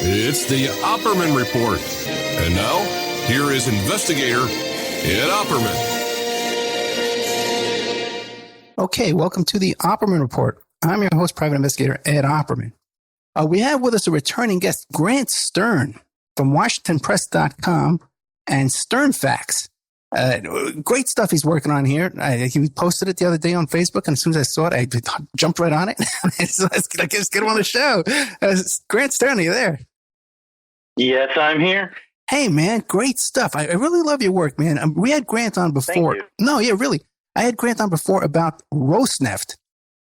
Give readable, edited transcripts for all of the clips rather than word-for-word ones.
It's the Opperman Report. And now, here is investigator Ed Opperman. Okay, welcome to the Opperman Report. I'm your host, private investigator Ed Opperman. We have with us a returning guest, Grant Stern from WashingtonPress.com and Stern Facts. Great stuff he's working on here. He posted it the other day on Facebook, and as soon as I saw it, I jumped right on it. So let's get him on the show. Grant Stern, are you there? Yes, I'm here. Hey, man, great stuff. I really love your work, man. We had Grant on before. Thank you. No, yeah, really. I had Grant on before about Rosneft,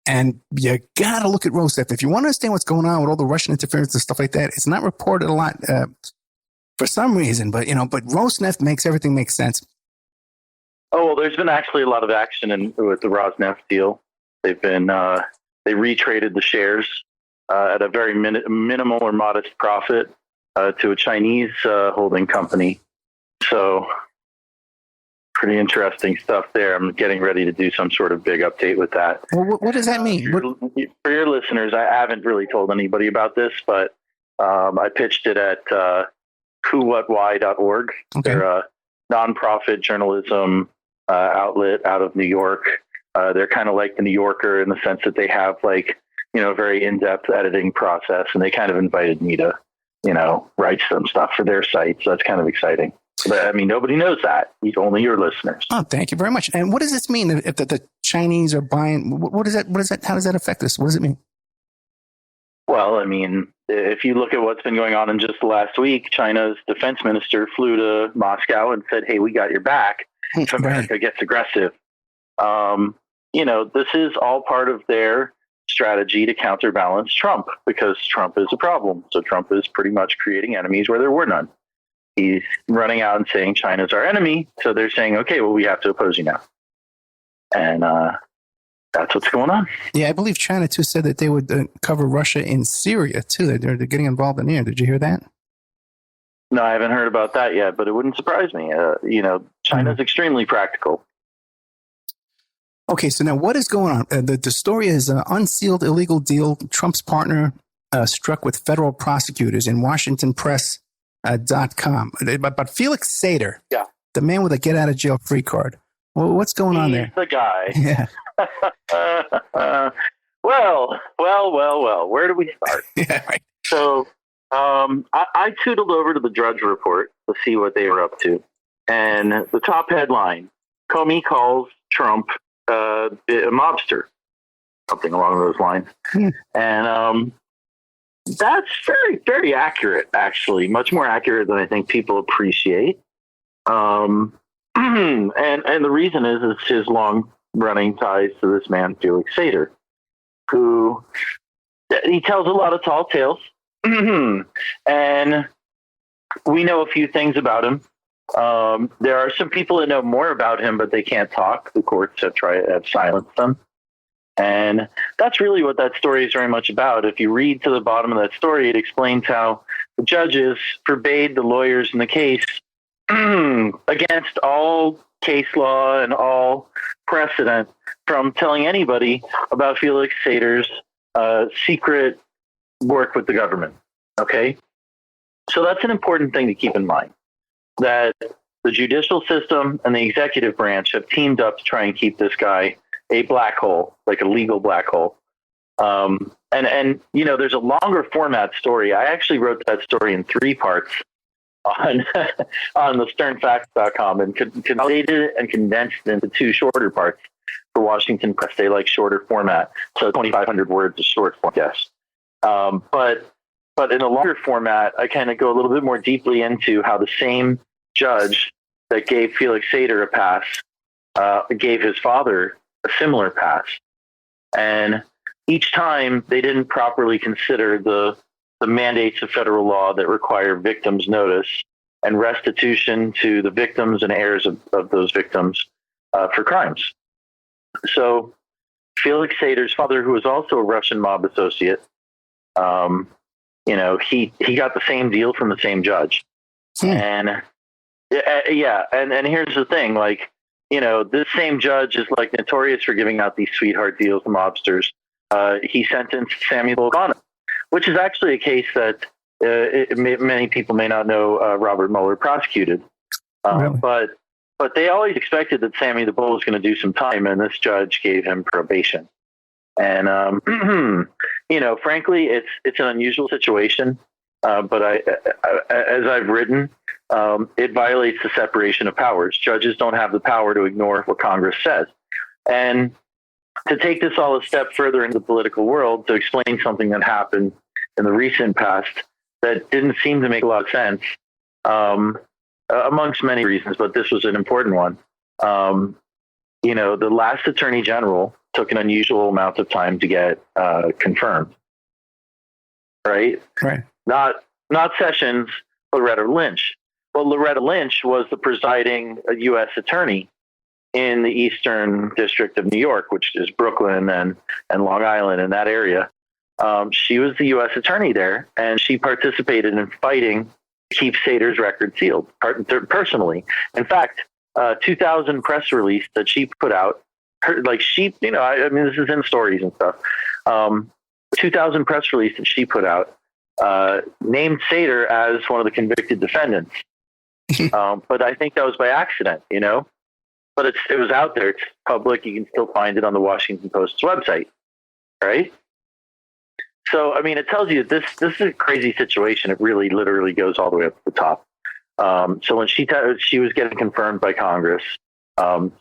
and you got to look at Rosneft. If you want to understand what's going on with all the Russian interference and stuff like that, it's not reported a lot for some reason, but Rosneft makes everything make sense. Oh, well, there's been actually a lot of action with the Rosneft deal. They've been they retraded the shares at a very minimal or modest profit to a Chinese holding company. So pretty interesting stuff there. I'm getting ready to do some sort of big update with that. Well, what does that mean? For your listeners, I haven't really told anybody about this, but I pitched it at whowhatwhy.org. Okay. They're a nonprofit journalism outlet out of New York. They're kind of like the New Yorker in the sense that they have a very in-depth editing process, and they kind of invited me to, write some stuff for their site. So that's kind of exciting. But nobody knows that. Only your listeners. Oh, thank you very much. And what does this mean if the Chinese are buying? What is that? How does that affect us? What does it mean? Well, if you look at what's been going on in just the last week, China's defense minister flew to Moscow and said, "Hey, we got your back if America gets aggressive." This is all part of their strategy to counterbalance Trump, because Trump is a problem. So Trump is pretty much creating enemies where there were none. He's running out and saying China's our enemy. So they're saying, okay, well, we have to oppose you now. And that's what's going on. Yeah, I believe China, too, said that they would cover Russia in Syria, too. They're getting involved in there. Did you hear that? No, I haven't heard about that yet, but it wouldn't surprise me. China's extremely practical. Okay, so now what is going on? The story is unsealed illegal deal. Trump's partner struck with federal prosecutors in WashingtonPress.com. But Felix Sater, the man with a get-out-of-jail-free card. Well, what's going on there? He's the guy. Yeah. Well. Where do we start? Yeah, right. So I tootled over to the Drudge Report to see what they were up to. And the top headline, Comey calls Trump a mobster, something along those lines. And that's very, very accurate, actually, much more accurate than I think people appreciate. And the reason is his long running ties to this man, Felix Sater, who he tells a lot of tall tales. And we know a few things about him. There are some people that know more about him, but they can't talk. The courts have silenced them. And that's really what that story is very much about. If you read to the bottom of that story, it explains how the judges forbade the lawyers in the case against all case law and all precedent from telling anybody about Felix Sater's secret work with the government. Okay? So that's an important thing to keep in mind, that the judicial system and the executive branch have teamed up to try and keep this guy a black hole, like a legal black hole. And there's a longer format story. I actually wrote that story in 3 parts on the sternfacts.com and consolidated it and condensed it into 2 shorter parts for Washington Press. They like shorter format. So 2,500 words is short form, yes. But in a longer format, I kind of go a little bit more deeply into how the same judge that gave Felix Sater a pass gave his father a similar pass. And each time they didn't properly consider the mandates of federal law that require victims' notice and restitution to the victims and heirs of those victims for crimes. So Felix Sater's father, who was also a Russian mob associate, he got the same deal from the same judge. And and here's the thing, this same judge is notorious for giving out these sweetheart deals to mobsters. He sentenced Samuel O'Connor, which is actually a case that Many people may not know Robert Mueller prosecuted, Really? but they always expected that Sammy the Bull was going to do some time, and this judge gave him probation. And frankly, it's an unusual situation. But as I've written, it violates the separation of powers. Judges don't have the power to ignore what Congress says. And to take this all a step further into the political world, to explain something that happened in the recent past that didn't seem to make a lot of sense, amongst many reasons, but this was an important one. The last Attorney General took an unusual amount of time to get confirmed. Right. Not Sessions, but Loretta Lynch. Well, Loretta Lynch was the presiding U.S. attorney in the Eastern District of New York, which is Brooklyn and Long Island in that area. She was the U.S. attorney there, and she participated in fighting to keep Sater's record sealed personally. In fact, 2000 press release that she put out, this is in stories and stuff. 2000 press release that she put out named Sater as one of the convicted defendants. But I think that was by accident, But it was out there. It's public. You can still find it on the Washington Post's website, right? So, it tells you this is a crazy situation. It really literally goes all the way up to the top. So when she was getting confirmed by Congress,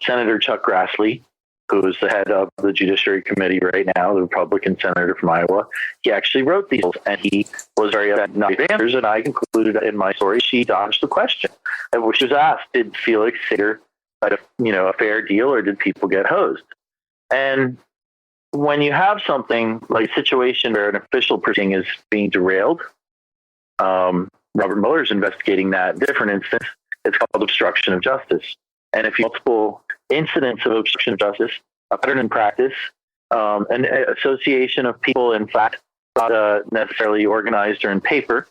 Senator Chuck Grassley, who is the head of the Judiciary Committee right now, the Republican senator from Iowa, he actually wrote these, and he was very upset not to answers, and I concluded in my story she dodged the question, which was asked, did Felix Sater get a fair deal, or did people get hosed? And when you have something like a situation where an official proceeding is being derailed, Robert Mueller is investigating that. Different instance, it's called obstruction of justice. And if you multiple incidents of obstruction of justice, a pattern in practice, an association of people, in fact, not necessarily organized or in paper,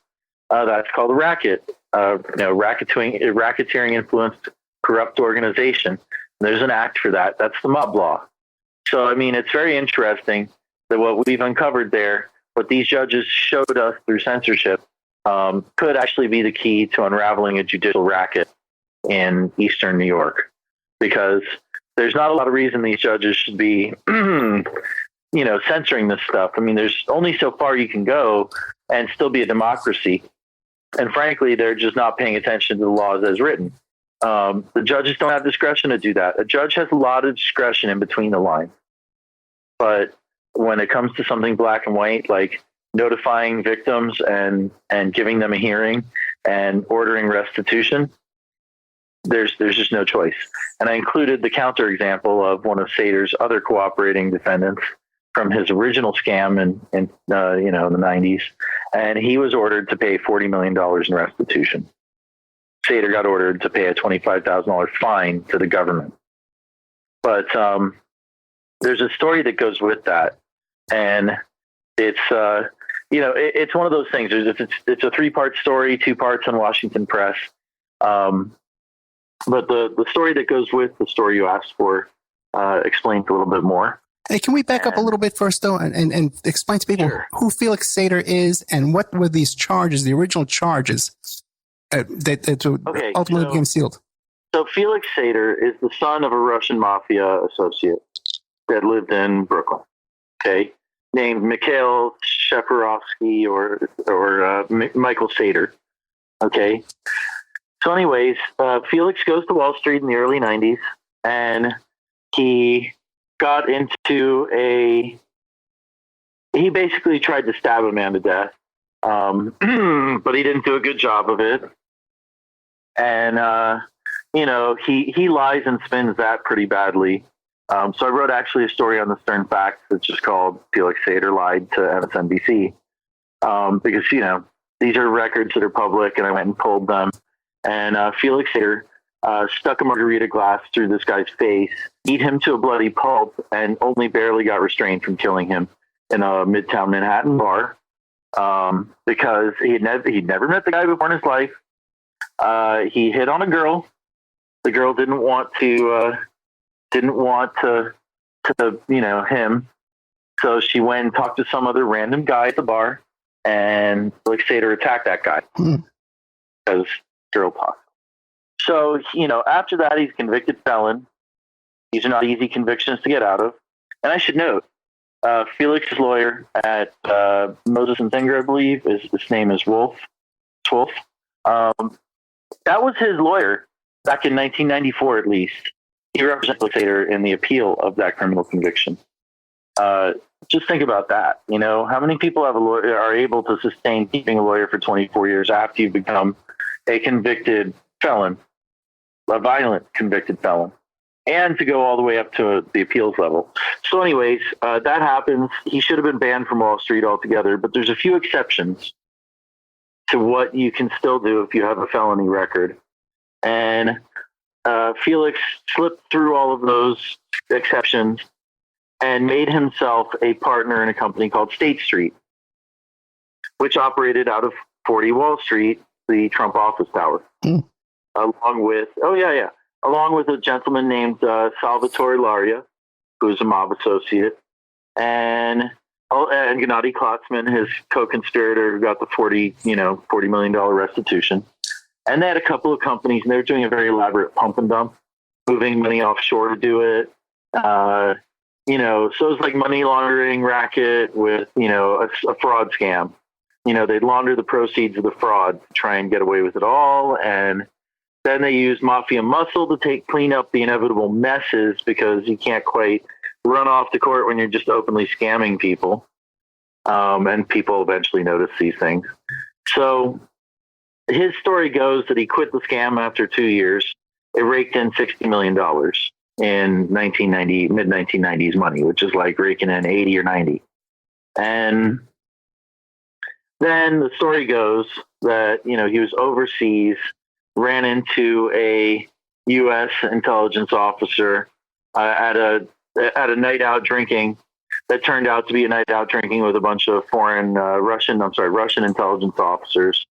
that's called a racket. Racketeering influenced corrupt organization. There's an act for that. That's the mob law. So, it's very interesting that what we've uncovered there, what these judges showed us through censorship, could actually be the key to unraveling a judicial racket in Eastern New York, because there's not a lot of reason these judges should be, censoring this stuff. There's only so far you can go and still be a democracy. And frankly, they're just not paying attention to the laws as written. The judges don't have discretion to do that. A judge has a lot of discretion in between the lines. But when it comes to something black and white, like notifying victims and giving them a hearing and ordering restitution, there's just no choice. And I included the counterexample of one of Sater's other cooperating defendants from his original scam in the 90s, and he was ordered to pay $40 million in restitution. Sater got ordered to pay a $25,000 fine to the government. But there's a story that goes with that, and it's it's one of those things. It's a 3-part story, 2 parts on Washington Press. But the story that goes with the story you asked for explains a little bit more. Hey, can we back up a little bit first, though, and explain to people who Felix Sater is and what were these charges, the original charges that ultimately became sealed? So Felix Sater is the son of a Russian mafia associate that lived in Brooklyn, named Mikhail Shafirovsky or Michael Sater, So anyways, Felix goes to Wall Street in the early 90s, and he got into he basically tried to stab a man to death, but he didn't do a good job of it. And, he lies and spins that pretty badly. So I wrote actually a story on the Stern Facts that's just called Felix Sater Lied to MSNBC, because, these are records that are public, and I went and pulled them. And Felix Sater stuck a margarita glass through this guy's face, beat him to a bloody pulp, and only barely got restrained from killing him in a Midtown Manhattan bar, because he'd never met the guy before in his life. He hit on a girl. The girl didn't want to him. So she went and talked to some other random guy at the bar. and Felix Sater attacked that guy because girl talk. So, after that, he's a convicted felon. These are not easy convictions to get out of. And I should note, Felix's lawyer at Moses and Singer, I believe, his name is Wolf. That was his lawyer back in 1994, at least. He represented Felix Sater in the appeal of that criminal conviction. Just think about that. How many people have a lawyer are able to sustain keeping a lawyer for 24 years after you've become a convicted felon, a violent convicted felon, and to go all the way up to the appeals level. So anyways, that happens. He should have been banned from Wall Street altogether, but there's a few exceptions to what you can still do if you have a felony record. And Felix slipped through all of those exceptions and made himself a partner in a company called State Street, which operated out of 40 Wall Street, the Trump office tower, along with a gentleman named Salvatore Laria, who's a mob associate, and Gennady Klotzman, his co-conspirator, who got the $40 million restitution. And they had a couple of companies, and they were doing a very elaborate pump and dump, moving money offshore to do it. So it was like money laundering racket with, a fraud scam. They'd launder the proceeds of the fraud to try and get away with it all. And then they use mafia muscle to clean up the inevitable messes, because you can't quite run off to court when you're just openly scamming people. And people eventually notice these things. So his story goes that he quit the scam after 2 years. It raked in $60 million in mid-1990s money, which is like raking in 80 or 90. And then the story goes that, he was overseas, ran into a U.S. intelligence officer at a night out drinking that turned out to be a night out drinking with a bunch of Russian intelligence officers.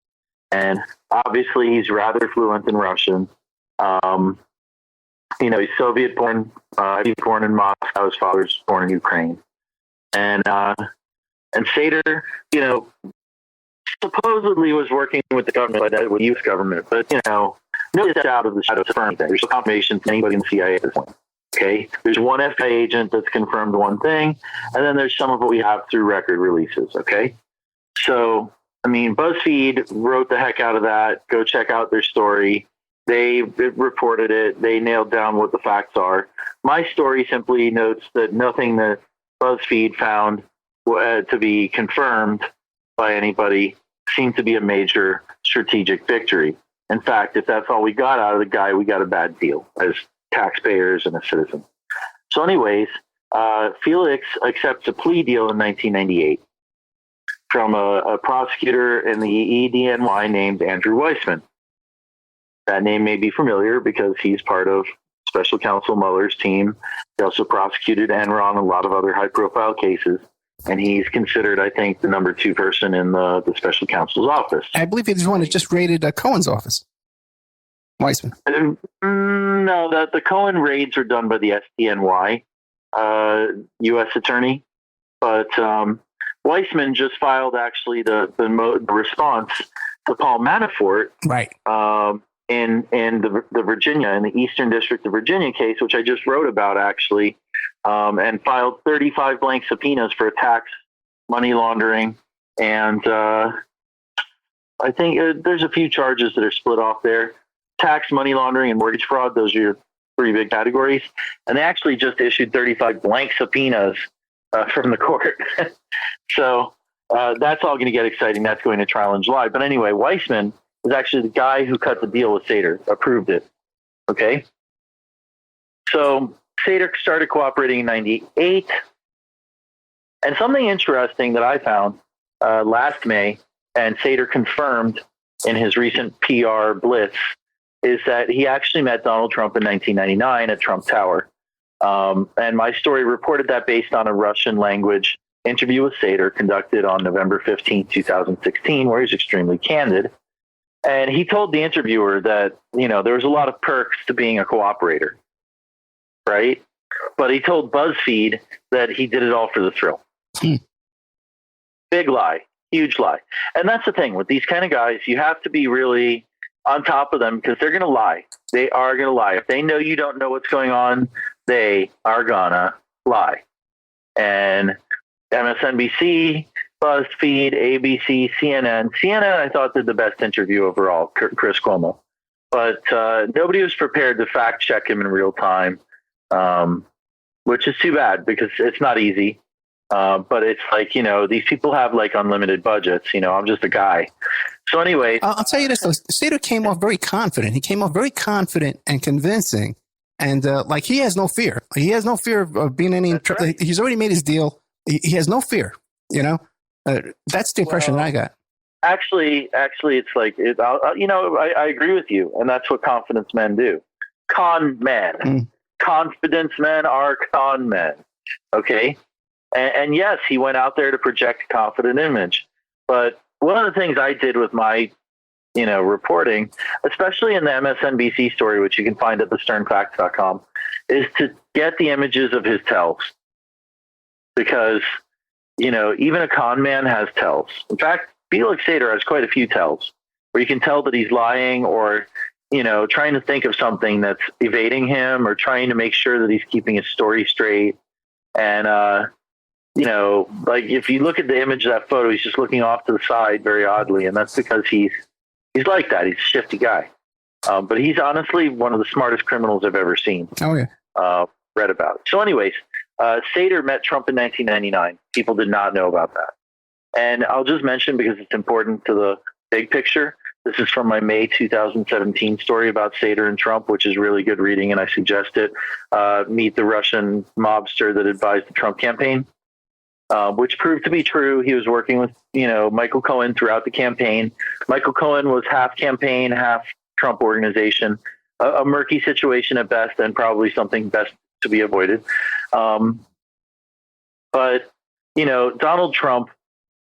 And obviously he's rather fluent in Russian. He's Soviet born. He's born in Moscow. His father's born in Ukraine. And Sater, supposedly was working with the government, with the U.S. government, but, no step out of the shadow to confirm things. There's no confirmation to anybody in the CIA at this point. Okay. There's one FBI agent that's confirmed one thing, and then there's some of what we have through record releases. Okay. So, BuzzFeed wrote the heck out of that. Go check out their story. They reported it. They nailed down what the facts are. My story simply notes that nothing that BuzzFeed found to be confirmed by anybody seemed to be a major strategic victory. In fact, if that's all we got out of the guy, we got a bad deal as taxpayers and as citizens. So anyways, Felix accepts a plea deal in 1998 from a prosecutor in the EDNY named Andrew Weissman. That name may be familiar because he's part of Special Counsel Mueller's team. He also prosecuted Enron and a lot of other high-profile cases. And he's considered, I think, the number 2 person in the special counsel's office. I believe he's the one that just raided Cohen's office. Weissman. No, the Cohen raids were done by the SDNY, U.S. attorney. But Weissman just filed, actually, the response to Paul Manafort. Right. In the Virginia, in the Eastern District of Virginia case, which I just wrote about, actually, and filed 35 blank subpoenas for tax, money laundering, and I think there's a few charges that are split off there. Tax, money laundering, and mortgage fraud, those are your 3 big categories. And they actually just issued 35 blank subpoenas from the court. So that's all going to get exciting. That's going to trial in July. But anyway, Weissman is actually the guy who cut the deal with Sater, approved it. Okay. So Sater started cooperating in 98. And something interesting that I found last May, and Sater confirmed in his recent PR blitz, is that he actually met Donald Trump in 1999 at Trump Tower. And my story reported that based on a Russian language interview with Sater conducted on November 15, 2016, where he's extremely candid. And he told the interviewer that, there was a lot of perks to being a cooperator, right? But he told BuzzFeed that he did it all for the thrill. Big lie. Huge lie. And that's the thing with these kind of guys. You have to be really on top of them because they're going to lie. They are going to lie. If they know you don't know what's going on, they are going to lie. And MSNBC, BuzzFeed, ABC, CNN. CNN, I thought, did the best interview overall, Chris Cuomo. But nobody was prepared to fact check him in real time, which is too bad because it's not easy. But it's like, these people have like unlimited budgets. I'm just a guy. So anyway, I'll tell you this, though. Sater came off very confident. He came off very confident and convincing. And like he has no fear. He has no fear of being any. Right. He's already made his deal. He has no fear. That's the impression that I got. Actually, it's like I agree with you, and that's what confidence men do. Con men, confidence men are con men. Okay, and yes, he went out there to project a confident image. But one of the things I did with my reporting, especially in the MSNBC story, which you can find at thesternfacts.com, is to get the images of his tells. Because, even a con man has tells. In fact, Felix Sater has quite a few tells where you can tell that he's lying or, trying to think of something that's evading him or trying to make sure that he's keeping his story straight. And, like if you look at the image of that photo, he's just looking off to the side very oddly. And that's because he's like that. He's a shifty guy. But he's honestly one of the smartest criminals I've ever seen. Oh, yeah. Read about. So anyways, Sater met Trump in 1999. People did not know about that. And I'll just mention, because it's important to the big picture, this is from my May 2017 story about Sater and Trump, which is really good reading, and I suggest it. Meet the Russian mobster that advised the Trump campaign, which proved to be true. He was working with, Michael Cohen throughout the campaign. Michael Cohen was half campaign, half Trump organization, a murky situation at best, and probably something best to be avoided. But, Donald Trump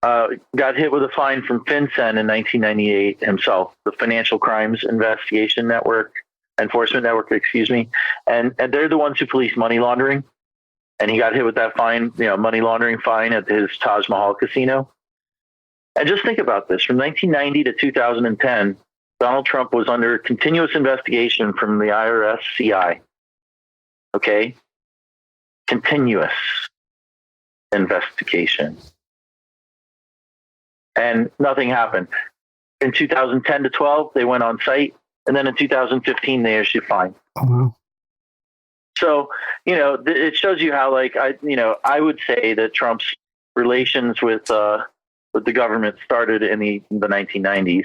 got hit with a fine from FinCEN in 1998 himself, the Financial Crimes Investigation Network, Enforcement Network, and they're the ones who police money laundering. And he got hit with that fine, money laundering fine at his Taj Mahal casino. And just think about this. From 1990 to 2010, Donald Trump was under continuous investigation from the IRS CI. Okay? Continuous investigation. And nothing happened. In 2010 to 12, they went on site. And then in 2015, they issued a fine. Oh, wow. So, it shows you how, I would say that Trump's relations with the government started in the 1990s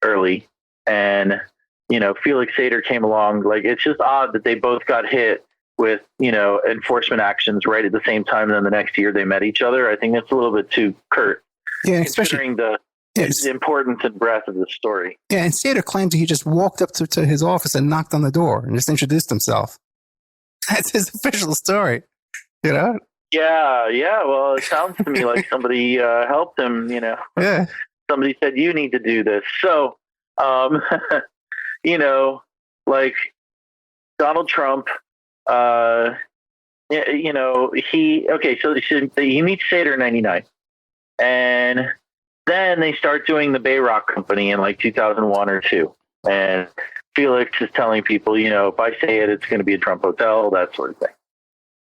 early. And, Felix Sater came along. It's just odd that they both got hit with, enforcement actions right at the same time. And then the next year they met each other. I think that's a little bit too curt. Yeah, considering the importance and breadth of the story. Yeah, and Sater claims he just walked up to his office and knocked on the door and just introduced himself. That's his official story, Yeah. Well, it sounds to me like somebody helped him. Yeah. Somebody said you need to do this. So, like Donald Trump. So he meets Sater in 99. And then they start doing the Bayrock Company in 2001 or 2. And Felix is telling people, if I say it, it's going to be a Trump hotel, that sort of thing.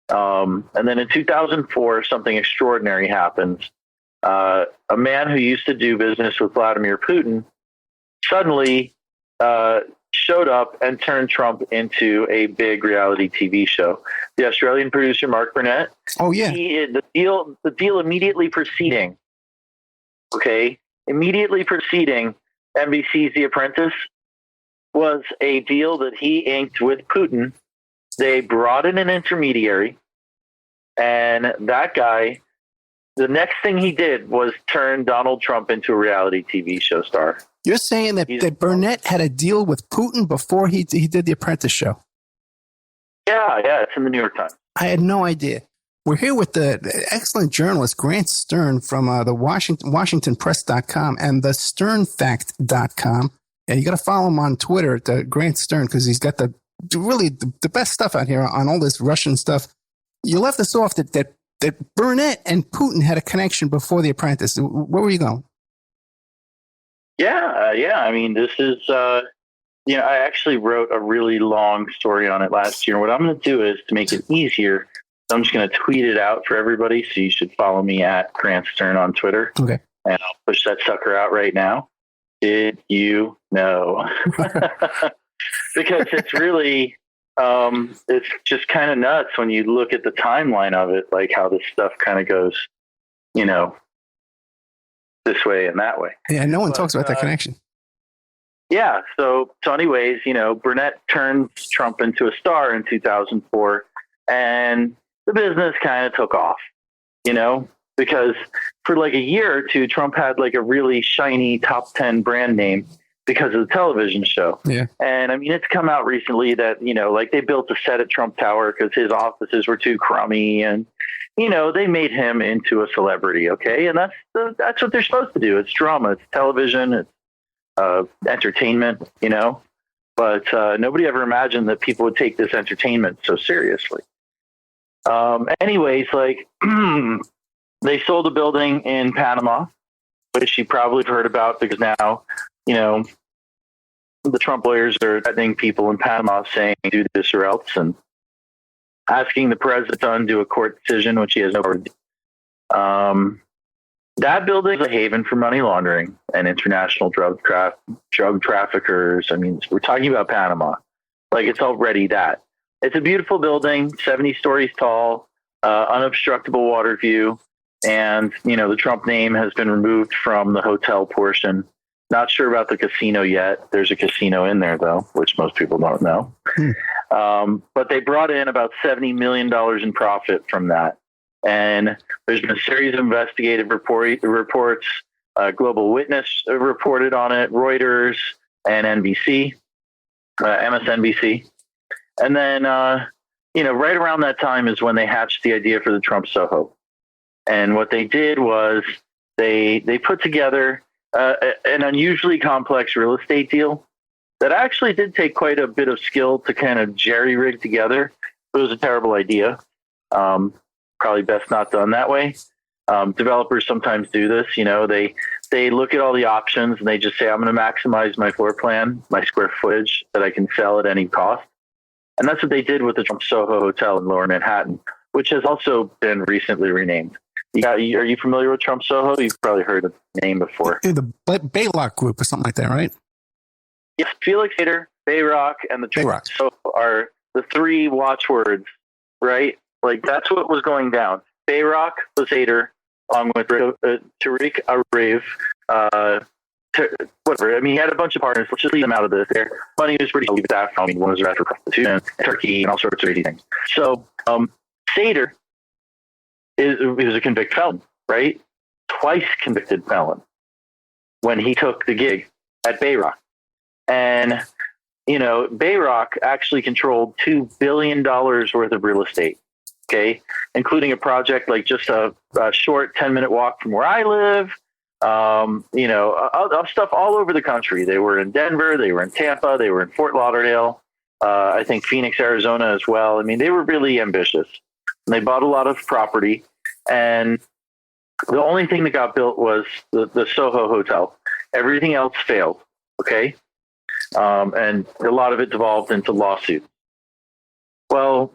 And then in 2004, something extraordinary happens. A man who used to do business with Vladimir Putin suddenly showed up and turned Trump into a big reality TV show. The Australian producer, Mark Burnett. Oh, yeah. The deal immediately preceding NBC's The Apprentice was a deal that he inked with Putin. They brought in an intermediary, and that guy, the next thing he did was turn Donald Trump into a reality TV show star. You're saying that Burnett had a deal with Putin before he did The Apprentice show? Yeah, it's in the New York Times. I had no idea. We're here with the excellent journalist Grant Stern from the WashingtonPress.com and the SternFact.com. And you got to follow him on Twitter at Grant Stern because he's got the best stuff out here on all this Russian stuff. You left us off that Burnett and Putin had a connection before The Apprentice. Where were you going? Yeah. I mean, this is, I actually wrote a really long story on it last year. What I'm going to do is to make it easier, I'm just going to tweet it out for everybody. So you should follow me at Grant Stern on Twitter. Okay. And I'll push that sucker out right now. Did you know? Because it's really, it's just kind of nuts when you look at the timeline of it, like how this stuff kind of goes, this way and that way. Yeah, no one talks about that connection. Yeah. So anyways, Burnett turned Trump into a star in 2004, and the business kind of took off, because for like a year or two, Trump had like a really shiny top 10 brand name because of the television show. Yeah. And I mean, it's come out recently that, like they built a set at Trump Tower because his offices were too crummy, and, they made him into a celebrity. Okay. And that's what they're supposed to do. It's drama. It's television. It's entertainment, but nobody ever imagined that people would take this entertainment so seriously. Anyways, like they sold a building in Panama, which you probably have heard about because now, the Trump lawyers are threatening people in Panama saying do this or else, and asking the president to undo a court decision, which he has no power to do. That building is a haven for money laundering and international drug traffickers. I mean, we're talking about Panama. Like, it's already that. It's a beautiful building, 70 stories tall, unobstructable water view. And, the Trump name has been removed from the hotel portion. Not sure about the casino yet. There's a casino in there, though, which most people don't know. But they brought in about $70 million in profit from that. And there's been a series of investigative reports. Global Witness reported on it, Reuters and MSNBC. And then, right around that time is when they hatched the idea for the Trump Soho. And what they did was they put together an unusually complex real estate deal that actually did take quite a bit of skill to kind of jerry-rig together. It was a terrible idea. Probably best not done that way. Developers sometimes do this. They look at all the options and they just say, I'm going to maximize my floor plan, my square footage that I can sell at any cost. And that's what they did with the Trump Soho Hotel in Lower Manhattan, which has also been recently renamed. Are you familiar with Trump Soho? You've probably heard the name before. The Baylock Group or something like that, right? Yes, Felix Sater, Bayrock, and the Trump Soho are the three watchwords, right? Like, that's what was going down. Bayrock was Sater, along with Tariq Arif, whatever. I mean, he had a bunch of partners. Let's just leave them out of this. Their money was pretty leave that. I mean, one was after prostitution, Turkey, and all sorts of crazy things. So, Sater was a convicted felon, right? Twice convicted felon when he took the gig at Bayrock. And, Bayrock actually controlled $2 billion worth of real estate. Okay, including a project like just a short 10-minute walk from where I live, stuff all over the country. They were in Denver, they were in Tampa, they were in Fort Lauderdale, I think Phoenix, Arizona as well. I mean, they were really ambitious. And they bought a lot of property, and the only thing that got built was the Soho Hotel. Everything else failed, okay? And a lot of it devolved into lawsuits. Well,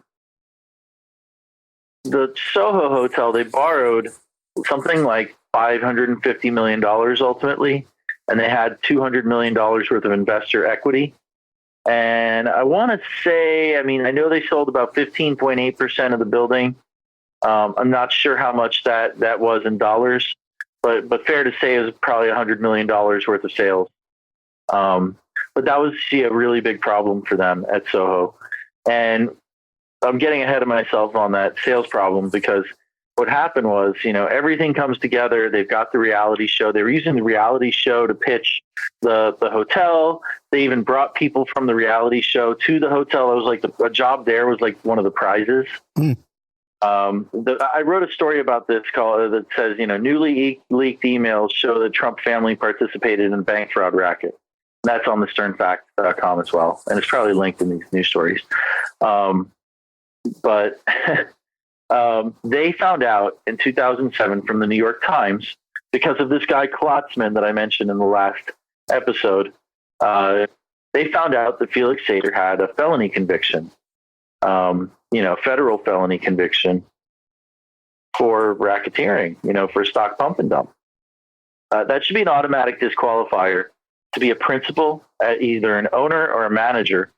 the Soho Hotel, they borrowed something like $550 million ultimately, and they had $200 million worth of investor equity. And I want to say, I mean, I know they sold about 15.8% of the building. I'm not sure how much that was in dollars, but fair to say it was probably $100 million worth of sales. But that was a really big problem for them at Soho. And I'm getting ahead of myself on that sales problem because what happened was, everything comes together. They've got the reality show. They were using the reality show to pitch the hotel. They even brought people from the reality show to the hotel. It was like a job there was like one of the prizes. I wrote a story about this that says, newly leaked emails show the Trump family participated in a bank fraud racket. That's on the sternfact.com as well. And it's probably linked in these news stories. But they found out in 2007 from the New York Times, because of this guy Klotzman that I mentioned in the last episode, they found out that Felix Sater had a felony conviction, federal felony conviction for racketeering, for stock pump and dump. That should be an automatic disqualifier to be a principal, either an owner or a manager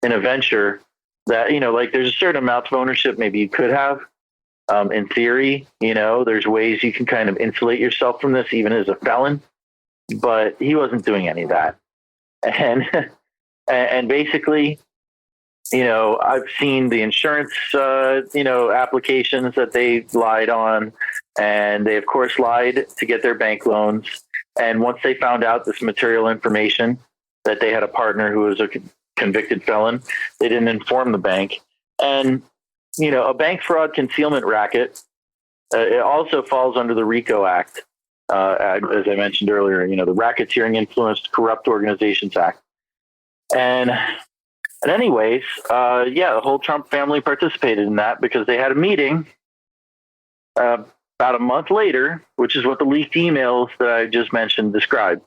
in a venture that, like there's a certain amount of ownership maybe you could have. In theory, there's ways you can kind of insulate yourself from this, even as a felon, but he wasn't doing any of that. And basically, I've seen the insurance, applications that they lied on, and they of course lied to get their bank loans. And once they found out this material information that they had a partner who was a convicted felon, they didn't inform the bank. And, a bank fraud concealment racket, it also falls under the RICO Act, as I mentioned earlier, the Racketeering Influenced Corrupt Organizations Act. And anyways, the whole Trump family participated in that because they had a meeting about a month later, which is what the leaked emails that I just mentioned describe.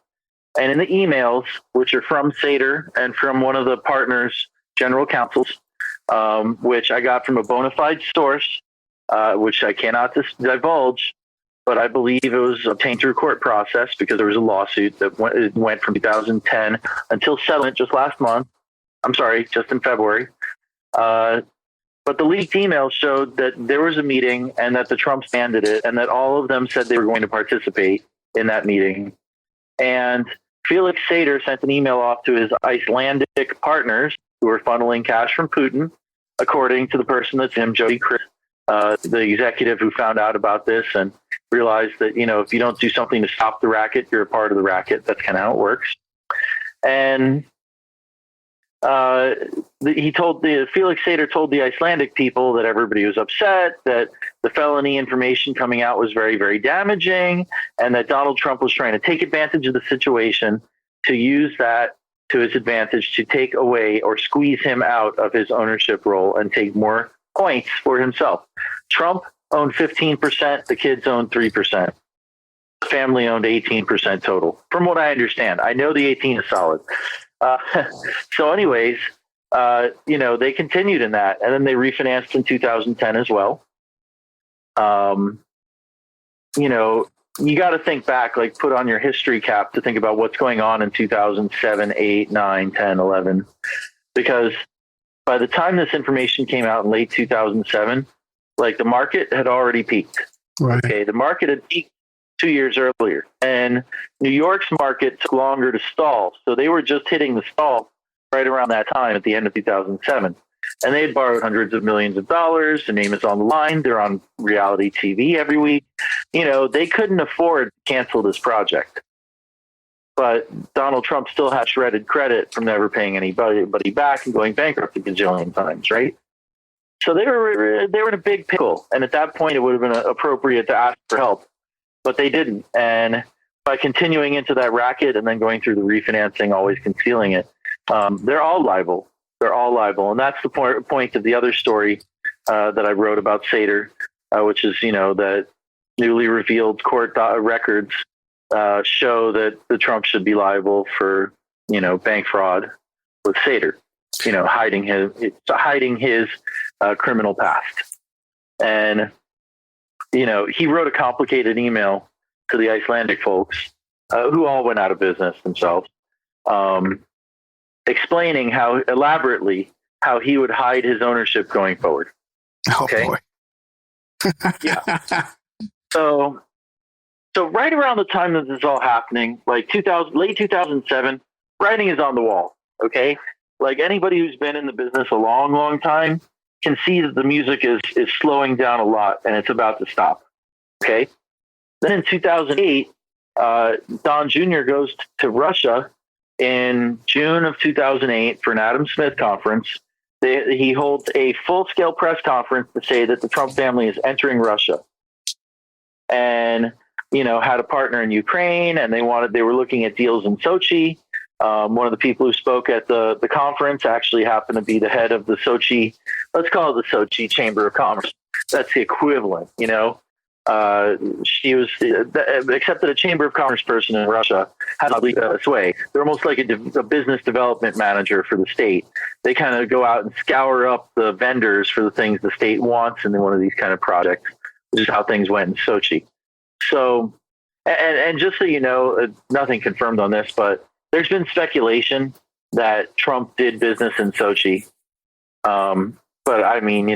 And in the emails, which are from Sater and from one of the partners' general counsels, which I got from a bona fide source, which I cannot divulge, but I believe it was obtained through court process because there was a lawsuit that went from 2010 until settlement just last month. I'm sorry, just in February. But the leaked emails showed that there was a meeting and that the Trumps banded it and that all of them said they were going to participate in that meeting. And Felix Sater sent an email off to his Icelandic partners who were funneling cash from Putin, according to the person that's him, Jody Chris, the executive who found out about this and realized that, if you don't do something to stop the racket, you're a part of the racket. That's kind of how it works. And Felix Sater told the Icelandic people that everybody was upset, that the felony information coming out was very, very damaging, and that Donald Trump was trying to take advantage of the situation to use that to his advantage to take away or squeeze him out of his ownership role and take more points for himself. Trump owned 15%, the kids owned 3%. The family owned 18% total, from what I understand. I know the 18 is solid. So anyways, they continued in that, and then they refinanced in 2010 as well. You got to think back, like put on your history cap to think about what's going on in 2007, 8, 9, 10, 11, because by the time this information came out in late 2007, like the market had already peaked. Right. Okay. The market had peaked 2 years earlier, and New York's market took longer to stall. So they were just hitting the stall right around that time at the end of 2007. And they had borrowed hundreds of millions of dollars. The name is on the line. They're on reality TV every week. They couldn't afford to cancel this project. But Donald Trump still had shredded credit from never paying anybody back and going bankrupt a gajillion times, right? So they were in a big pickle. And at that point, it would have been appropriate to ask for help. But they didn't. And by continuing into that racket and then going through the refinancing, always concealing it, they're all liable. They're all liable. And that's the point of the other story that I wrote about Sater, which is, that newly revealed court records show that the Trump should be liable for, bank fraud with Sater, hiding his criminal past. And, he wrote a complicated email to the Icelandic folks who all went out of business themselves, explaining how elaborately how he would hide his ownership going forward. Okay. Oh, boy. Yeah. So right around the time that this is all happening, like late 2007, writing is on the wall. Okay. Like anybody who's been in the business a long, long time can see that the music is slowing down a lot and it's about to stop. Okay. Then in 2008, Don Jr. goes to Russia in June of 2008 for an Adam Smith conference. He holds a full-scale press conference to say that the Trump family is entering Russia, and had a partner in Ukraine, and they were looking at deals in Sochi. One of the people who spoke at the conference actually happened to be the head of the Sochi, let's call it the Sochi Chamber of Commerce. That's the equivalent, She was accepted a Chamber of Commerce person in Russia, had a sway. They're almost like a business development manager for the state. They kind of go out and scour up the vendors for the things the state wants in one of these kind of projects, which is how things went in Sochi. So, and just so you know, nothing confirmed on this, but there's been speculation that Trump did business in Sochi. But I mean,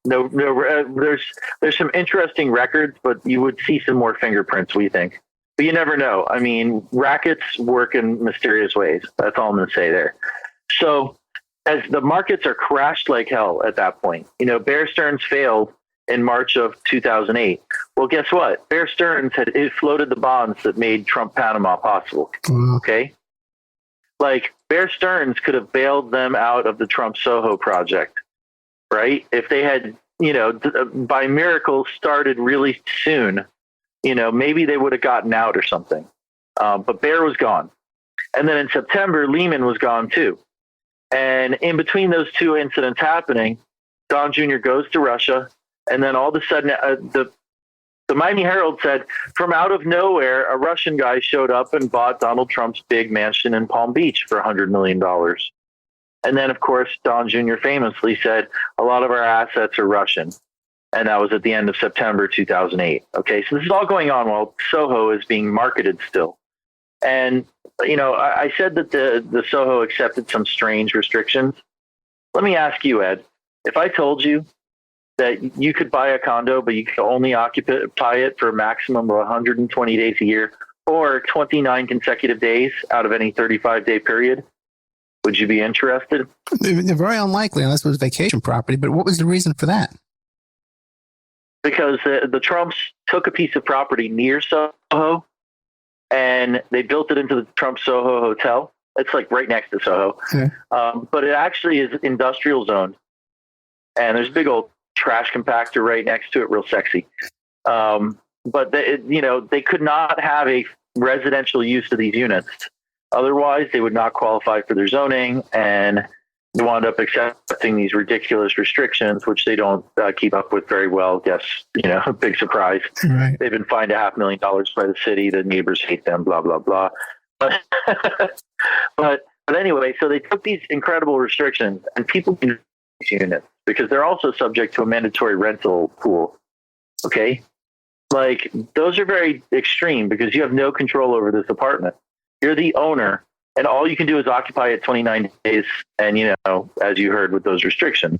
there's some interesting records, but you would see some more fingerprints, we think. But you never know. I mean, rackets work in mysterious ways. That's all I'm going to say there. So as the markets are crashed like hell at that point, Bear Stearns failed in March of 2008. Well, guess what? Bear Stearns had floated the bonds that made Trump Panama possible. Okay. Like Bear Stearns could have bailed them out of the Trump Soho project, right? If they had, by miracle started really soon, maybe they would have gotten out or something. But Bear was gone. And then in September, Lehman was gone too. And in between those two incidents happening, Don Jr. goes to Russia. And then all of a sudden, the Miami Herald said, from out of nowhere, a Russian guy showed up and bought Donald Trump's big mansion in Palm Beach for $100 million. And then, of course, Don Jr. famously said, a lot of our assets are Russian. And that was at the end of September 2008. Okay, so this is all going on while Soho is being marketed still. And, I said that the Soho accepted some strange restrictions. Let me ask you, Ed, if I told you that you could buy a condo, but you could only occupy it for a maximum of 120 days a year or 29 consecutive days out of any 35-day period, would you be interested? They're very unlikely unless it was vacation property. But what was the reason for that? Because the Trumps took a piece of property near Soho and they built it into the Trump Soho Hotel. It's like right next to Soho. Okay. But it actually is industrial zoned. And there's a big old trash compactor right next to it, real sexy. But they could not have a residential use of these units. Otherwise, they would not qualify for their zoning, and they wound up accepting these ridiculous restrictions, which they don't keep up with very well. Guess, big surprise. Right. They've been fined $500,000 by the city. The neighbors hate them, blah, blah, blah. But anyway, so they took these incredible restrictions, and people can use these units because they're also subject to a mandatory rental pool. Okay? Like, those are very extreme because you have no control over this apartment. You're the owner, and all you can do is occupy it 29 days. And, as you heard with those restrictions,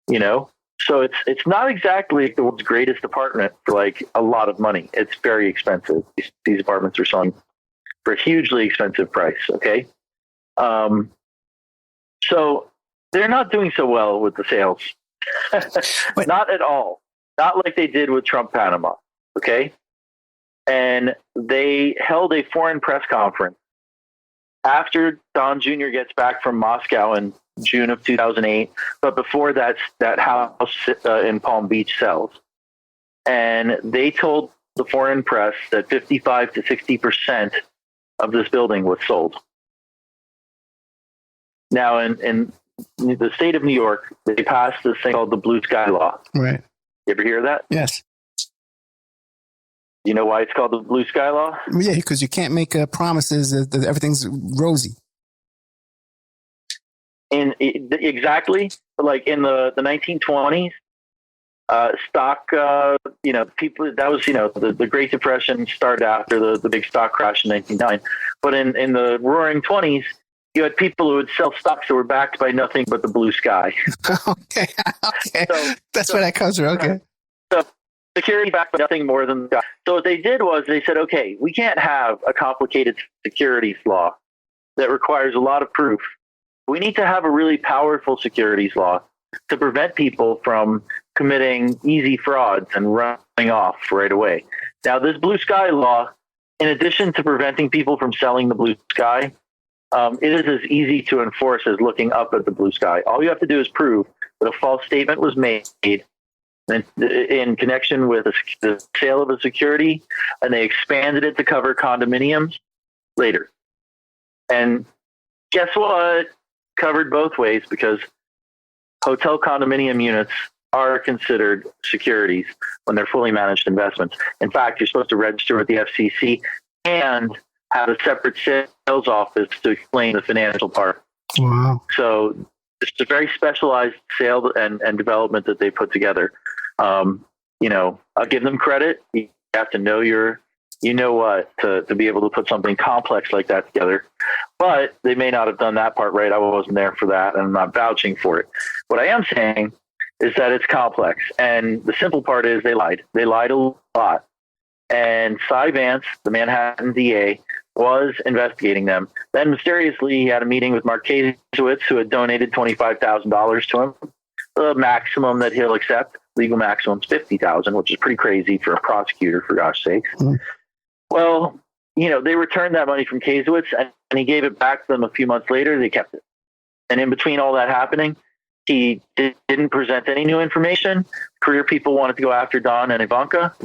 so it's not exactly the world's greatest apartment for like a lot of money. It's very expensive. These apartments are selling for a hugely expensive price. Okay. So they're not doing so well with the sales. Not at all. Not like they did with Trump Panama. Okay. And they held a foreign press conference after Don Jr. gets back from Moscow in June of 2008, but before that house in Palm Beach sells. And they told the foreign press that 55 to 60% of this building was sold. Now, in the state of New York, they passed this thing called the Blue Sky Law. Right. You ever hear of that? Yes. You know why it's called the Blue Sky Law? Yeah, because you can't make promises that everything's rosy. Exactly. Like in the 1920s, stock, people, that was, the Great Depression started after the big stock crash in 1909. But in the roaring 20s, you had people who would sell stocks that were backed by nothing but the blue sky. Okay. So, that's where that comes from. Okay. So security backed by nothing more than the sky. So what they did was they said, okay, we can't have a complicated securities law that requires a lot of proof. We need to have a really powerful securities law to prevent people from committing easy frauds and running off right away. Now, this blue sky law, in addition to preventing people from selling the blue sky, it is as easy to enforce as looking up at the blue sky. All you have to do is prove that a false statement was made in connection with the sale of a security, and they expanded it to cover condominiums later. And guess what? Covered both ways, because hotel condominium units are considered securities when they're fully managed investments. In fact, you're supposed to register with the FCC and have a separate sales office to explain the financial part. Wow. So it's a very specialized sale and development that they put together. I'll give them credit. You have to know to be able to put something complex like that together. But they may not have done that part right. I wasn't there for that, and I'm not vouching for it. What I am saying is that it's complex. And the simple part is they lied. They lied a lot. And Cy Vance, the Manhattan DA, was investigating them. Then mysteriously, he had a meeting with Mark Kasowitz, who had donated $25,000 to him. The maximum that he'll accept, legal maximum, is $50,000, which is pretty crazy for a prosecutor, for gosh sakes. Mm-hmm. Well, they returned that money from Kasowitz, and he gave it back to them a few months later. They kept it. And in between all that happening, he didn't present any new information. Career people wanted to go after Don Jr. and Ivanka,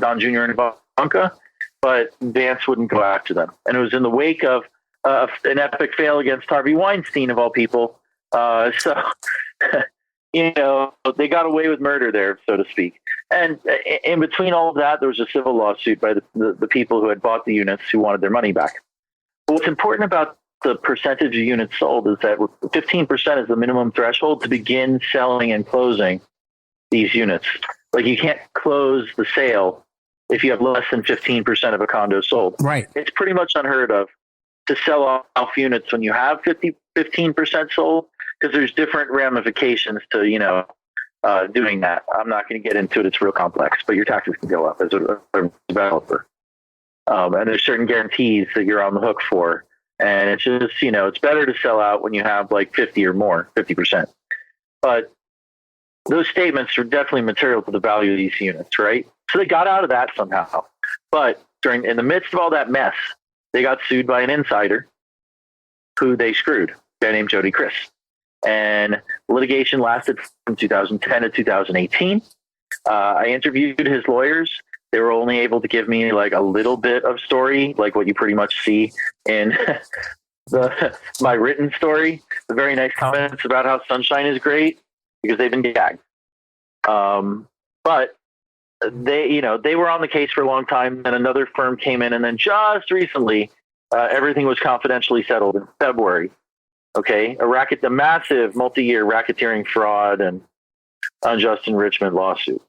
but Vance wouldn't go after them. And it was in the wake of an epic fail against Harvey Weinstein, of all people. They got away with murder there, so to speak. And in between all of that, there was a civil lawsuit by the people who had bought the units who wanted their money back. But what's important about the percentage of units sold is that 15% is the minimum threshold to begin selling and closing these units. Like, you can't close the sale if you have less than 15% of a condo sold. Right. It's pretty much unheard of to sell off units when you have 15% sold, because there's different ramifications to, doing that. I'm not going to get into it. It's real complex, but your taxes can go up as a developer. And there's certain guarantees that you're on the hook for. And it's just, it's better to sell out when you have like 50%. But those statements are definitely material to the value of these units, right? So they got out of that somehow. But in the midst of all that mess, they got sued by an insider who they screwed, a guy named Jody Chris. And litigation lasted from 2010 to 2018. I interviewed his lawyers. They were only able to give me like a little bit of story, like what you pretty much see in my written story. The very nice comments about how sunshine is great, because they've been gagged. But they were on the case for a long time. Then another firm came in, and then just recently, everything was confidentially settled in February. Okay, a massive multi-year racketeering, fraud, and unjust enrichment lawsuit.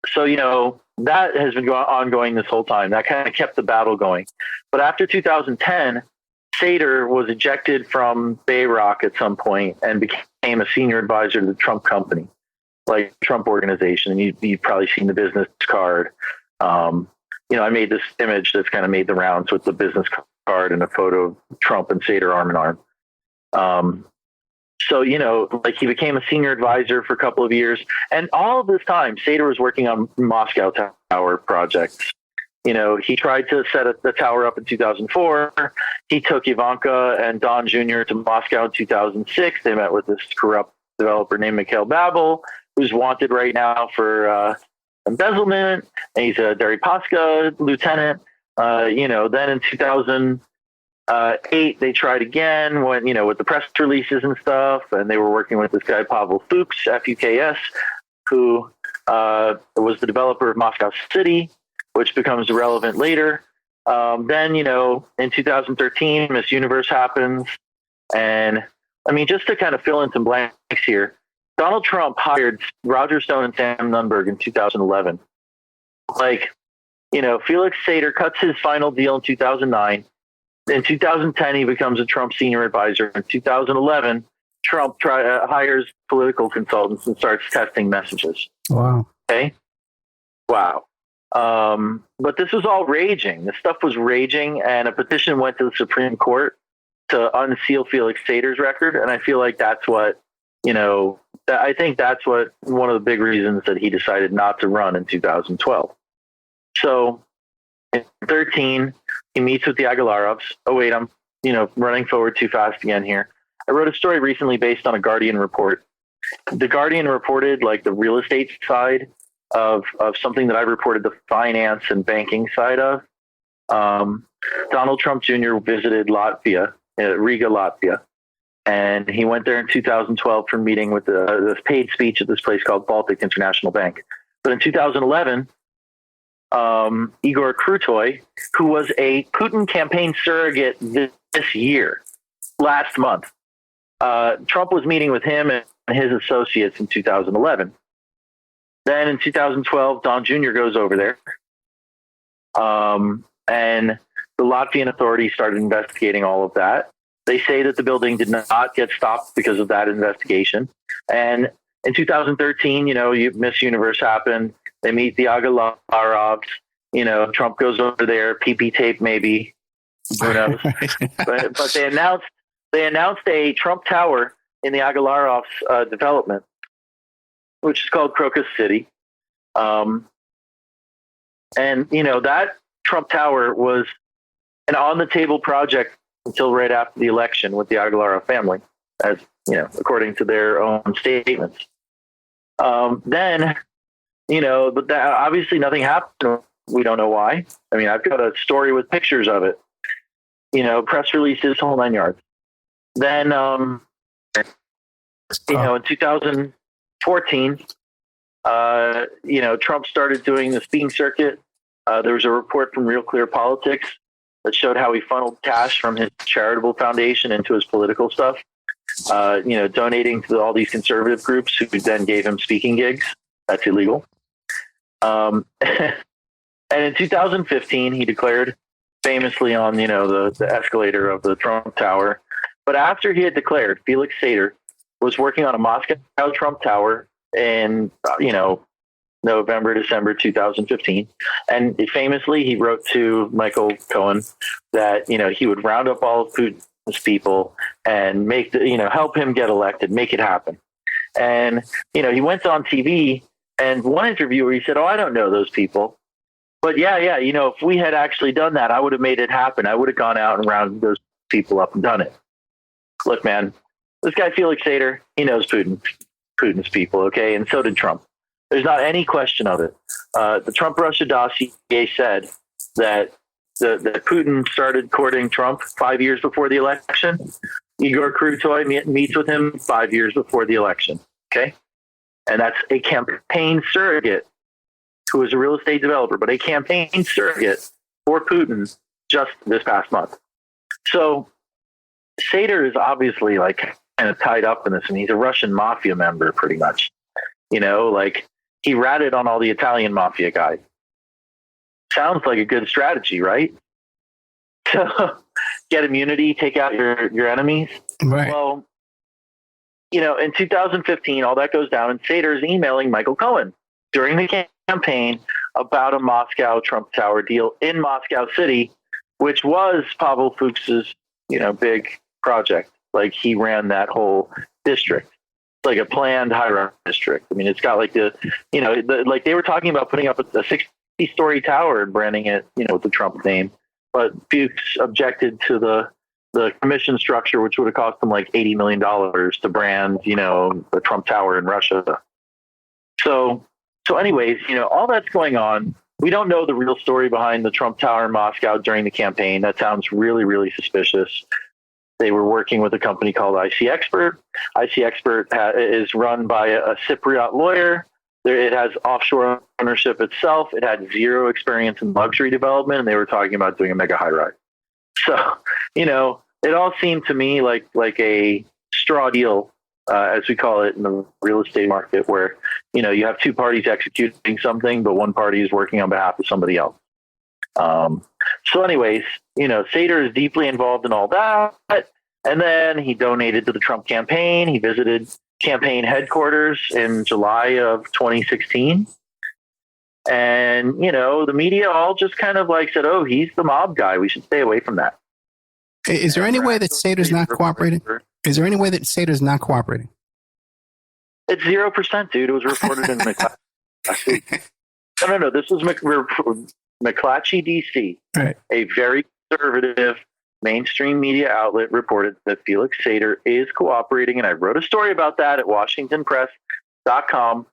So, that has been ongoing this whole time. That kind of kept the battle going. But after 2010, Sater was ejected from Bayrock at some point and became a senior advisor to the Trump company, like Trump organization. And you've probably seen the business card. I made this image that's kind of made the rounds with the business card and a photo of Trump and Sater arm in arm. So, he became a senior advisor for a couple of years. And all of this time, Sater was working on Moscow Tower projects. He tried to set the tower up in 2004. He took Ivanka and Don Jr. to Moscow in 2006. They met with this corrupt developer named Mikhail Babel, who's wanted right now for embezzlement. And he's a Deripaska lieutenant. Then in 2008, they tried again when, with the press releases and stuff, and they were working with this guy, Pavel Fuchs, Fuks, who was the developer of Moscow City, which becomes relevant later. Then, in 2013, Miss Universe happens. And just to kind of fill in some blanks here, Donald Trump hired Roger Stone and Sam Nunberg in 2011. Felix Sater cuts his final deal in 2009. In 2010, he becomes a Trump senior advisor. In 2011, Trump hires political consultants and starts testing messages. Wow. Okay. Wow. But this was all raging. This stuff was raging, and a petition went to the Supreme Court to unseal Felix Sater's record. And I feel like that's what, I think that's what one of the big reasons that he decided not to run in 2012. So in 2013, he meets with the Agalarovs. Oh, wait, I'm, running forward too fast again here. I wrote a story recently based on a Guardian report. The Guardian reported like the real estate side of something that I reported the finance and banking side of. Donald Trump Jr. visited Latvia, Riga, Latvia, And he went there in 2012 for a meeting with this paid speech at this place called Baltic International Bank. But in 2011, Igor Krutoy, who was a Putin campaign surrogate this year, last month, Trump was meeting with him and his associates in 2011. Then in 2012, Don Jr. goes over there. And the Latvian authorities started investigating all of that. They say that the building did not get stopped because of that investigation. And in 2013, Miss Universe happened. They meet the Agalarovs. Trump goes over there, PP tape maybe. Who knows? but they announced a Trump Tower in the Agalarovs development, which is called Crocus City. And that Trump Tower was an on-the-table project until right after the election with the Agalarov family, as according to their own statements. Then, but obviously nothing happened. We don't know why. I mean, I've got a story with pictures of it. Press releases, whole nine yards. Then, in 2014, Trump started doing the speaking circuit. There was a report from Real Clear Politics that showed how he funneled cash from his charitable foundation into his political stuff, donating to all these conservative groups who then gave him speaking gigs. That's illegal. And in 2015, he declared famously on, the escalator of the Trump Tower. But after he had declared, Felix Sater was working on a Moscow Trump Tower in, November, December 2015. And famously, he wrote to Michael Cohen that, he would round up all of Putin's people and make help him get elected, make it happen. And, he went on TV, and one interviewer, he said, "Oh, I don't know those people. But yeah, if we had actually done that, I would have made it happen. I would have gone out and rounded those people up and done it." Look, man, this guy Felix Sater, he knows Putin's people, okay? And so did Trump. There's not any question of it. The Trump-Russia dossier said that Putin started courting Trump 5 years before the election. Igor Krutoy meets with him 5 years before the election, okay? And that's a campaign surrogate who is a real estate developer, but a campaign surrogate for Putin just this past month. So Sater is obviously kind of tied up in this, and he's a Russian mafia member pretty much. He ratted on all the Italian mafia guys. Sounds like a good strategy, right? So get immunity, take out your enemies. Right. Well, in 2015, all that goes down, and Sater is emailing Michael Cohen during the campaign about a Moscow Trump Tower deal in Moscow City, which was Pavel Fuchs's, big project. He ran that whole district. Like a planned high-rise district. I mean, it's got they were talking about putting up a 60-story tower and branding it, with the Trump name. But Fuchs objected to the commission structure, which would have cost them $80 million to brand, the Trump Tower in Russia. So anyways, all that's going on. We don't know the real story behind the Trump Tower in Moscow during the campaign. That sounds really, really suspicious. They were working with a company called IC Expert. IC Expert is run by a Cypriot lawyer. It has offshore ownership itself. It had zero experience in luxury development, and they were talking about doing a mega high rise. So, it all seemed to me like a straw deal, as we call it in the real estate market, where, you have two parties executing something, but one party is working on behalf of somebody else. So anyways, Sater is deeply involved in all that. And then he donated to the Trump campaign. He visited campaign headquarters in July of 2016. And, the media all just kind of said, "Oh, he's the mob guy. We should stay away from that." Is there any way that Sater's not cooperating? Is there any way that Sater's not cooperating? It's 0%, dude. It was reported in McClatchy. No. This was McClatchy, D.C. Right. A very conservative mainstream media outlet reported that Felix Sater is cooperating, and I wrote a story about that at WashingtonPress.com.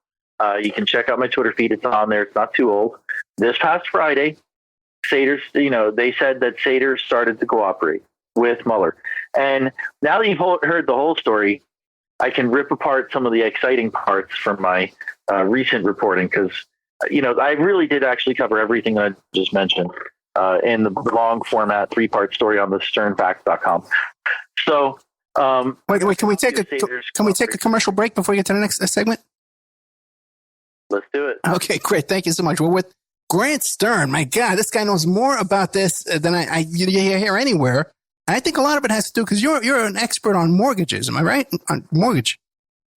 You can check out my Twitter feed. It's on there. It's not too old. This past Friday, Sater's, they said that Sater started to cooperate with Mueller. And now that you've heard the whole story, I can rip apart some of the exciting parts from my recent reporting because, I really did actually cover everything that I just mentioned in the long format 3-part story on the sternfacts.com. So, wait, can we take a commercial break before we get to the next segment? Let's do it. Okay, great. Thank you so much. We're with Grant Stern. My God, this guy knows more about this than you hear anywhere. And I think a lot of it has to do because you're an expert on mortgages. Am I right? On mortgage.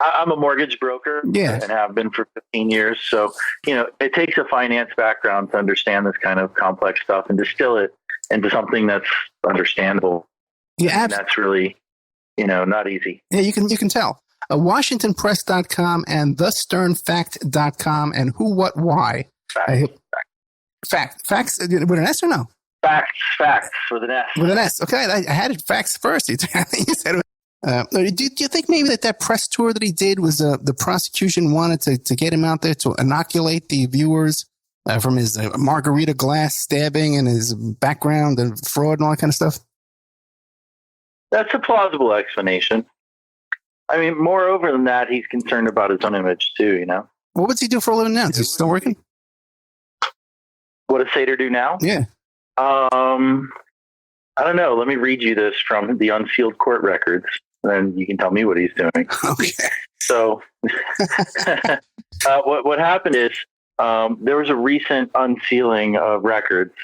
I'm a mortgage broker, yeah, and have been for 15 years. So, it takes a finance background to understand this kind of complex stuff and distill it into something that's understandable. Yeah, and that's really, not easy. Yeah, you can tell. WashingtonPress.com and TheSternFact.com and Who, What, Why. Facts with an S or no? Facts with an S. With an S. Okay, I had it facts first. You said it. Do you think maybe that press tour that he did was the prosecution wanted to get him out there to inoculate the viewers from his margarita glass stabbing and his background and fraud and all that kind of stuff? That's a plausible explanation. I mean, moreover than that, he's concerned about his own image too, What does he do for a living now? Is he still working? What does Sater do now? Yeah. I don't know. Let me read you this from the unsealed court records, and then you can tell me what he's doing. Okay. So what happened is there was a recent unsealing of records,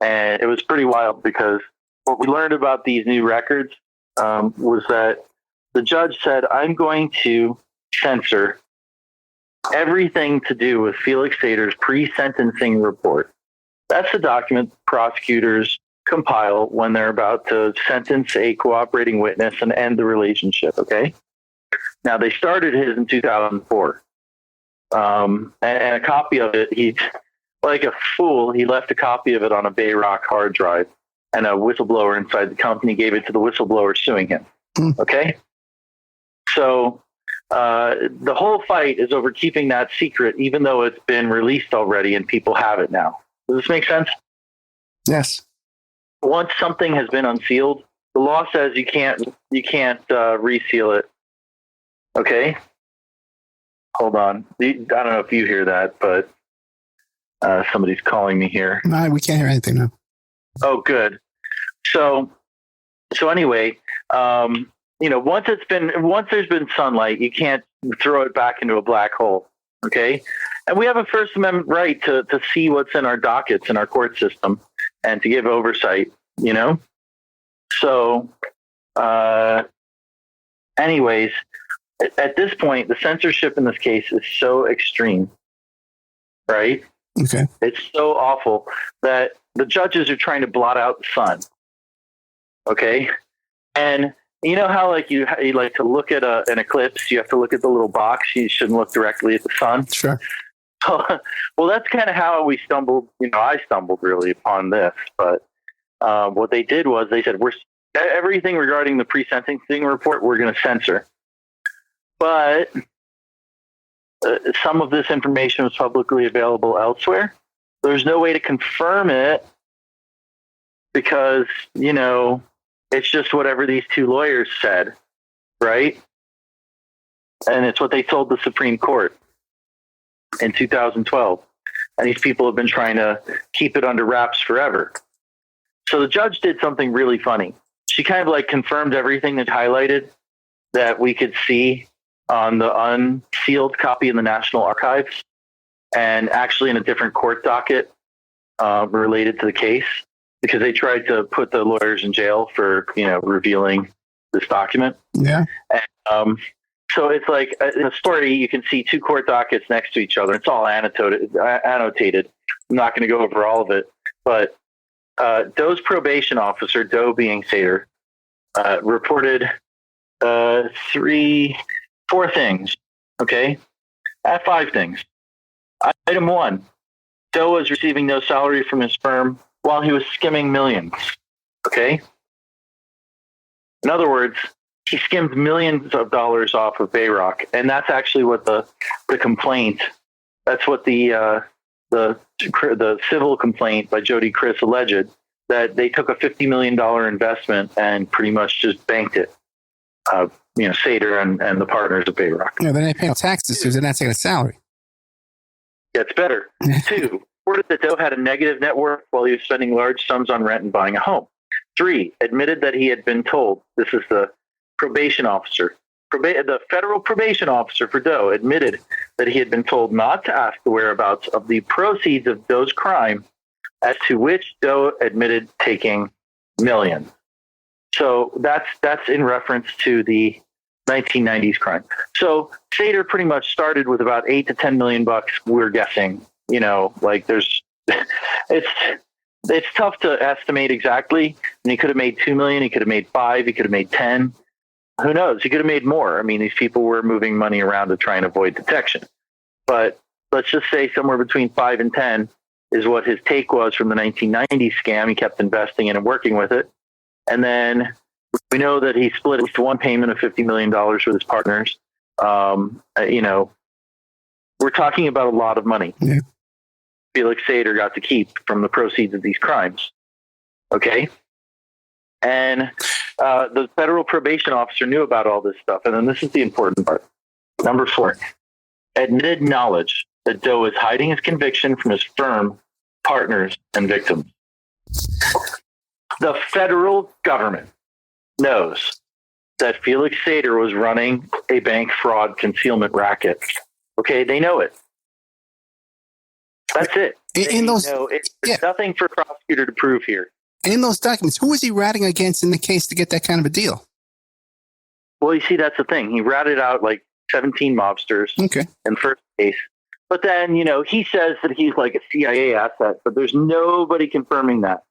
and it was pretty wild because what we learned about these new records was that the judge said, I'm going to censor everything to do with Felix Sater's pre-sentencing report. That's the document prosecutors compile when they're about to sentence a cooperating witness and end the relationship, okay? Now, they started his in 2004. And a copy of it, he, like a fool, he left a copy of it on a Bayrock hard drive, and a whistleblower inside the company gave it to the whistleblower suing him, okay? So the whole fight is over keeping that secret, even though it's been released already and people have it now. Does this make sense? Yes. Once something has been unsealed, the law says you can't reseal it. Okay. Hold on. I don't know if you hear that, but somebody's calling me here. No, we can't hear anything now. Oh, good. So anyway, once there's been sunlight, you can't throw it back into a black hole. Okay. And we have a First Amendment right to see what's in our dockets in our court system and to give oversight, So, anyways, at this point, the censorship in this case is so extreme, right? Okay. It's so awful that the judges are trying to blot out the sun. Okay. And you know how you like to look at an eclipse, you have to look at the little box. You shouldn't look directly at the sun. Sure. Well, that's kind of how we stumbled. I stumbled really upon this. But what they did was they said, everything regarding the pre-sentencing report, we're going to censor. But some of this information was publicly available elsewhere. There's no way to confirm it because, it's just whatever these two lawyers said, right? And it's what they told the Supreme Court in 2012. And these people have been trying to keep it under wraps forever. So the judge did something really funny. She kind of confirmed everything that highlighted that we could see on the unsealed copy in the National Archives and actually in a different court docket related to the case, because they tried to put the lawyers in jail for, revealing this document. Yeah. And, so it's in a story, you can see two court dockets next to each other. It's all annotated. I'm not going to go over all of it, but Doe's probation officer, Doe being Sater, reported 4 things. Okay. 5 things. Item 1, Doe was receiving no salary from his firm while he was skimming millions. Okay. In other words, he skimmed millions of dollars off of Bayrock, and that's actually what the complaint. That's what the civil complaint by Jody Criss alleged, that they took a $50 million investment and pretty much just banked it. Sater and the partners of Bayrock. Yeah, then they pay taxes because they're not taking a salary. Gets better. 2, reported that Doe had a negative net worth while he was spending large sums on rent and buying a home. 3, admitted that he had been told, this is the probation officer, the federal probation officer for Doe admitted that he had been told not to ask the whereabouts of the proceeds of Doe's crime, as to which Doe admitted taking millions. So that's in reference to the 1990s crime. So Sater pretty much started with about $8 to $10 million. We're guessing, there's, it's tough to estimate exactly. And he could have made 2 million. He could have made 5. He could have made 10. Who knows? He could have made more. I mean, these people were moving money around to try and avoid detection. But let's just say somewhere between 5 and 10 is what his take was from the 1990s scam. He kept investing in and working with it. And then we know that he split at least one payment of $50 million with his partners. We're talking about a lot of money. Yeah. Felix Sater got to keep from the proceeds of these crimes. Okay. And the federal probation officer knew about all this stuff. And then this is the important part. Number 4, admitted knowledge that Doe was hiding his conviction from his firm, partners, and victims. The federal government knows that Felix Sater was running a bank fraud concealment racket. Okay, they know it. That's it. There's nothing for a prosecutor to prove here. In those documents, who was he ratting against in the case to get that kind of a deal? Well, you see, that's the thing. He ratted out like 17 mobsters in the first case. But then, he says that he's like a CIA asset, but there's nobody confirming that.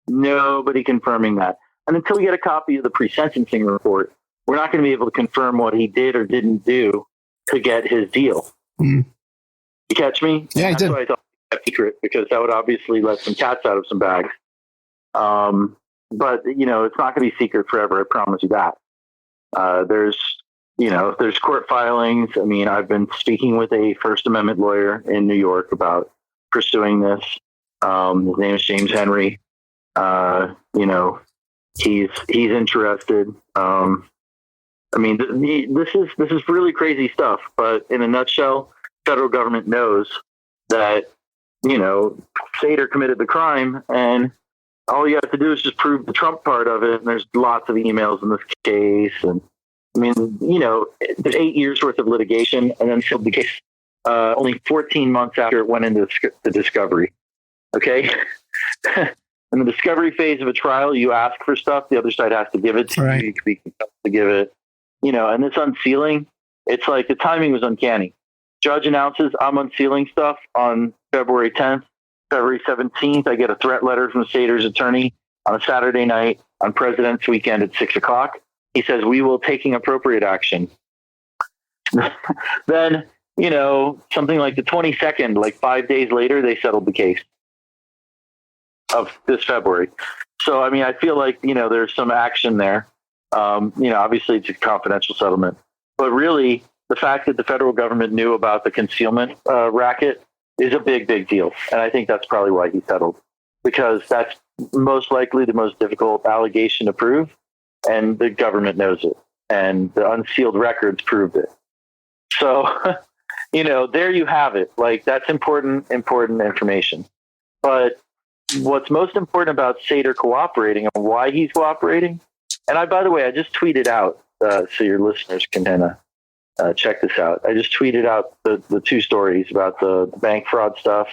Nobody confirming that. And until we get a copy of the pre-sentencing report, we're not going to be able to confirm what he did or didn't do to get his deal. Mm. You catch me? Yeah, I did. That's why I thought it was a secret, because that would obviously let some cats out of some bags. But it's not going to be secret forever. I promise you that. There's court filings. I mean, I've been speaking with a First Amendment lawyer in New York about pursuing this. His name is James Henry. He's interested. This is really crazy stuff, but in a nutshell, federal government knows that, Sater committed the crime, and all you have to do is just prove the Trump part of it. And there's lots of emails in this case. And there's 8 years worth of litigation, and then the case only 14 months after it went into the discovery. Okay. In the discovery phase of a trial, you ask for stuff. The other side has to give it to you. You can be compelled to give it, and this unsealing, it's like the timing was uncanny. Judge announces I'm unsealing stuff on February 10th. February 17th, I get a threat letter from Sater's attorney on a Saturday night on President's weekend at 6:00. He says, we will taking appropriate action. Then, something like the 22nd, like 5 days later, they settled the case of this February. So, I feel like, there's some action there. Obviously it's a confidential settlement, but really the fact that the federal government knew about the concealment racket is a big, big deal. And I think that's probably why he settled, because that's most likely the most difficult allegation to prove. And the government knows it. And the unsealed records proved it. So, there you have it. Like, that's important information. But what's most important about Sater cooperating and why he's cooperating, and by the way, I just tweeted out, so your listeners can kind of check this out. I just tweeted out the 2 stories about the bank fraud stuff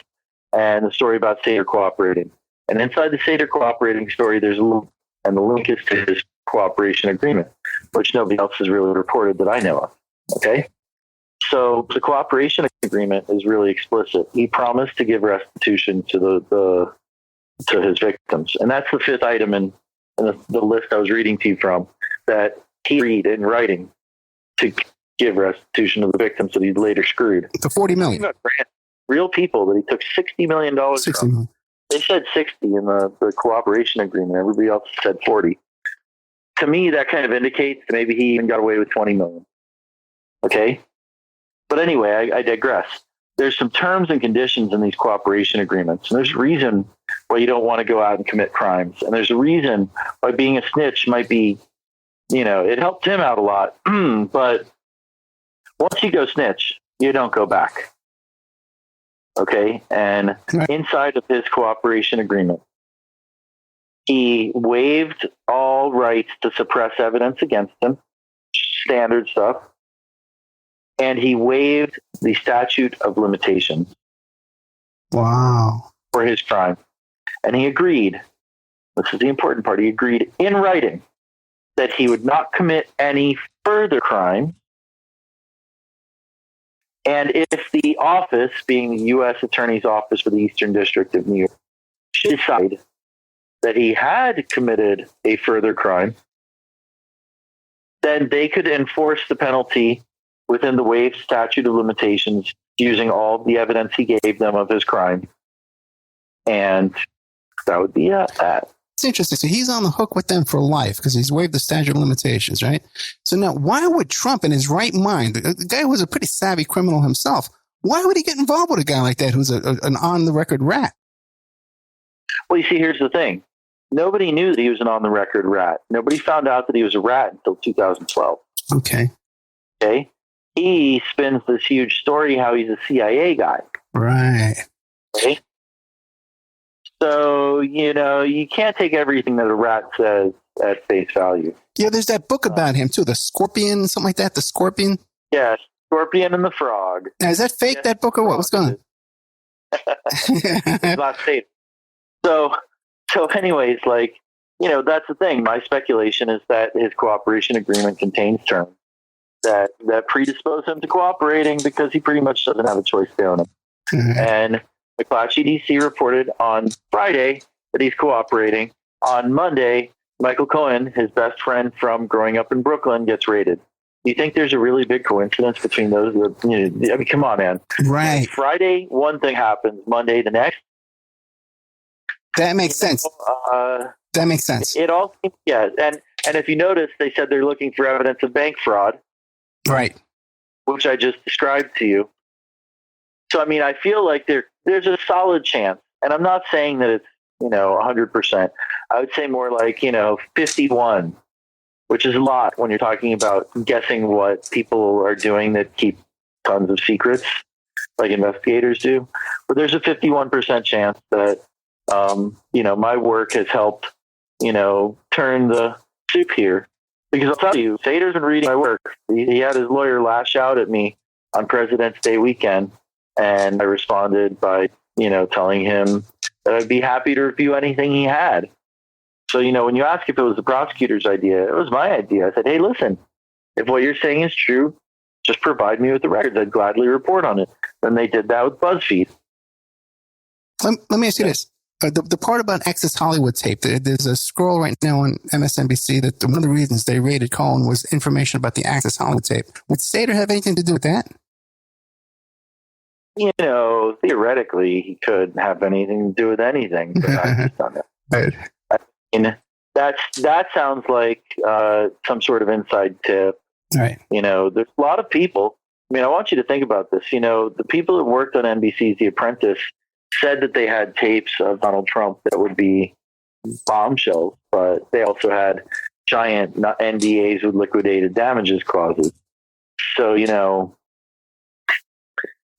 and the story about Sater cooperating. And inside the Sater cooperating story, there's a link, and the link is to his cooperation agreement, which nobody else has really reported that I know of. Okay. So the cooperation agreement is really explicit. He promised to give restitution to to his victims. And that's the 5th item in the list I was reading to you from, that he agreed in writing to give restitution to the victims that he later screwed. The $40 million. Real people that he took $60 million from. They said 60 in the cooperation agreement. Everybody else said 40. To me, that kind of indicates that maybe he even got away with 20 million. Okay. But anyway, I digress. There's some terms and conditions in these cooperation agreements. And there's a reason why you don't want to go out and commit crimes. And there's a reason why being a snitch might be, it helped him out a lot. But once you go snitch, you don't go back. Okay. And inside of his cooperation agreement, he waived all rights to suppress evidence against him, standard stuff. And he waived the statute of limitations. Wow. For his crime. And he agreed, this is the important part, he agreed in writing that he would not commit any further crime. And if the office, being the U.S. Attorney's Office for the Eastern District of New York, should decide that he had committed a further crime, then they could enforce the penalty within the waived statute of limitations using all the evidence he gave them of his crime. And that would be that. It's interesting. So he's on the hook with them for life because he's waived the statute of limitations, right? So now, why would Trump, in his right mind, the guy who was a pretty savvy criminal himself, why would he get involved with a guy like that who's an on-the-record rat? Well, you see, here's the thing. Nobody knew that he was an on-the-record rat. Nobody found out that he was a rat until 2012. Okay. He spins this huge story how he's a CIA guy. Right. Okay? So, you can't take everything that a rat says at face value. Yeah, there's that book about him, too, The Scorpion, something like that, The Scorpion. Yeah, Scorpion and the Frog. Now, is that fake, that book, or what? What's going on? It's not safe. So anyways, that's the thing. My speculation is that his cooperation agreement contains terms that predispose him to cooperating because he pretty much doesn't have a choice to own him. Mm-hmm. And McClatchy DC reported on Friday that he's cooperating. On Monday, Michael Cohen, his best friend from growing up in Brooklyn, gets raided. Do you think there's a really big coincidence between those? I mean, come on, man. Right. Friday, one thing happens. Monday, the next. That makes sense. That makes sense. It all, yeah. And if you notice, they said they're looking for evidence of bank fraud. Right. Which I just described to you. So, I mean, I feel like there's a solid chance, and I'm not saying that it's, 100%. I would say more like, 51, which is a lot when you're talking about guessing what people are doing that keep tons of secrets, like investigators do. But there's a 51% chance that, my work has helped, turn the soup here. Because I'll tell you, Sater's been reading my work. He had his lawyer lash out at me on President's Day weekend, and I responded by, telling him that I'd be happy to review anything he had. So, when you ask if it was the prosecutor's idea, it was my idea. I said, hey, listen, if what you're saying is true, just provide me with the records. I'd gladly report on it. Then they did that with BuzzFeed. Let me ask you this. The part about Access Hollywood tape, there's a scroll right now on MSNBC that one of the reasons they raided Cohen was information about the Access Hollywood tape. Would Sater have anything to do with that? Theoretically, he could have anything to do with anything, but I've just done it. Right. I mean, that sounds like some sort of inside tip. Right. There's a lot of people. I mean, I want you to think about this. The people that worked on NBC's The Apprentice said that they had tapes of Donald Trump that would be bombshells, but they also had giant NDAs with liquidated damages clauses. So,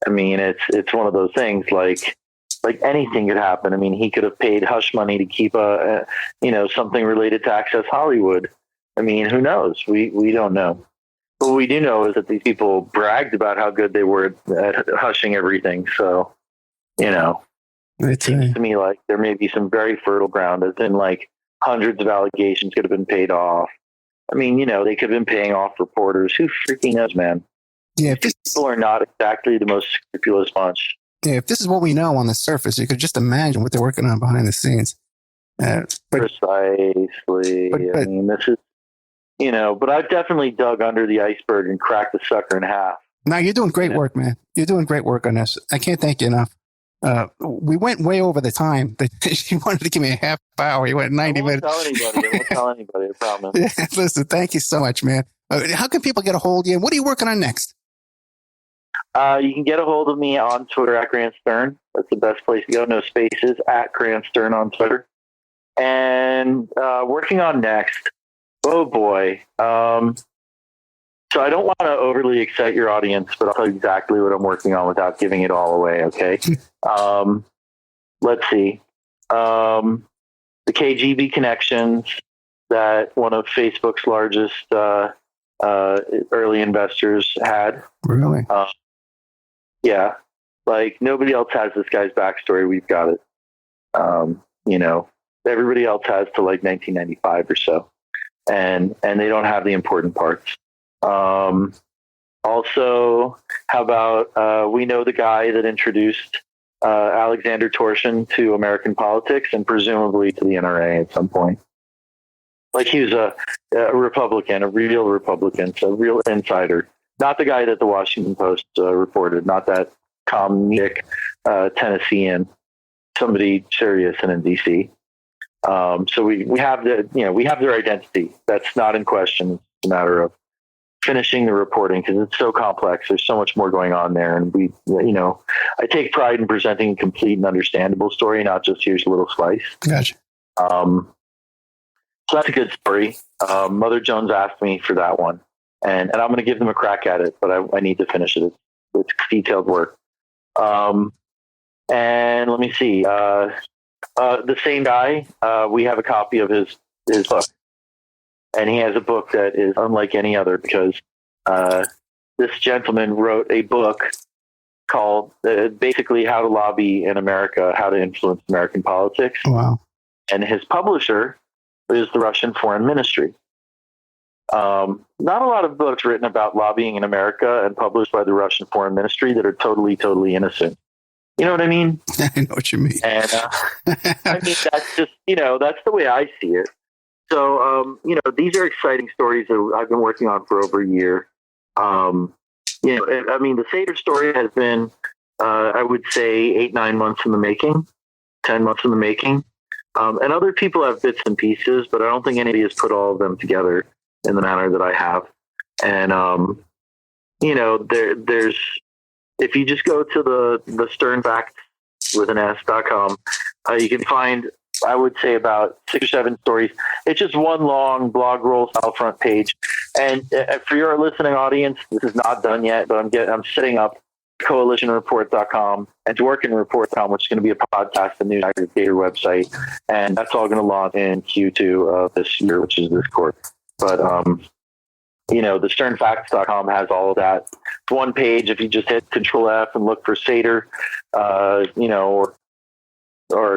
I mean, it's one of those things like anything could happen. I mean, he could have paid hush money to keep something related to Access Hollywood. I mean, who knows? We don't know. But what we do know is that these people bragged about how good they were at hushing everything. So, it seems to me like there may be some very fertile ground, as in like hundreds of allegations could have been paid off. I mean, they could have been paying off reporters. Who freaking knows, man? Yeah, people are not exactly the most scrupulous bunch. Yeah, if this is what we know on the surface, you could just imagine what they're working on behind the scenes. Precisely. I mean, this is, but I've definitely dug under the iceberg and cracked the sucker in half. No, you're doing great work, man. You're doing great work on this. I can't thank you enough. We went way over the time. You wanted to give me a half hour. You went 90 minutes. I won't tell anybody, I promise. Yeah, listen, thank you so much, man. How can people get a hold of you? What are you working on next? You can get a hold of me on Twitter at Grant Stern. That's the best place to go. No spaces, at Grant Stern on Twitter. And working on next. Oh boy. So I don't want to overly excite your audience, but I'll tell you exactly what I'm working on without giving it all away. Okay. Let's see. The KGB connections that one of Facebook's largest early investors had. Really? Yeah. Like nobody else has this guy's backstory. We've got it. Everybody else has to like 1995 or so. And they don't have the important parts. Also, how about we know the guy that introduced Alexander Torshin to American politics and presumably to the NRA at some point. Like he was a Republican, a real Republican, so a real insider. Not the guy that the Washington Post reported, not that comedic Tennessean, somebody serious and in DC. So we have we have their identity. That's not in question. It's a matter of finishing the reporting because it's so complex. There's so much more going on there. And I take pride in presenting a complete and understandable story, not just here's a little slice. Gotcha. So that's a good story. Mother Jones asked me for that one and I'm going to give them a crack at it, but I need to finish it. It's detailed work. And let me see, the same guy, we have a copy of his book. And he has a book that is unlike any other because this gentleman wrote a book called basically How to Lobby in America, How to Influence American Politics. Wow. And his publisher is the Russian Foreign Ministry. Not a lot of books written about lobbying in America and published by the Russian Foreign Ministry that are totally, totally innocent. You know what I mean? I know what you mean. And I mean, that's just, that's the way I see it. So, these are exciting stories that I've been working on for over a year. The Sater story has been, I would say 8-9 months in the making, 10 months in the making. And other people have bits and pieces, but I don't think anybody has put all of them together in the manner that I have. And, there's, if you just go to the sternfacts with an S.com, you can find, I would say about 6 or 7 stories. It's just one long blog roll style front page. And for your listening audience, this is not done yet, but I'm setting up coalitionreport.com and dworkinreport.com, which is going to be a podcast and news aggregator website. And that's all going to launch in Q2 of this year, which is this quarter. But, the sternfacts.com has all of that. It's one page. If you just hit Control F and look for Sater, or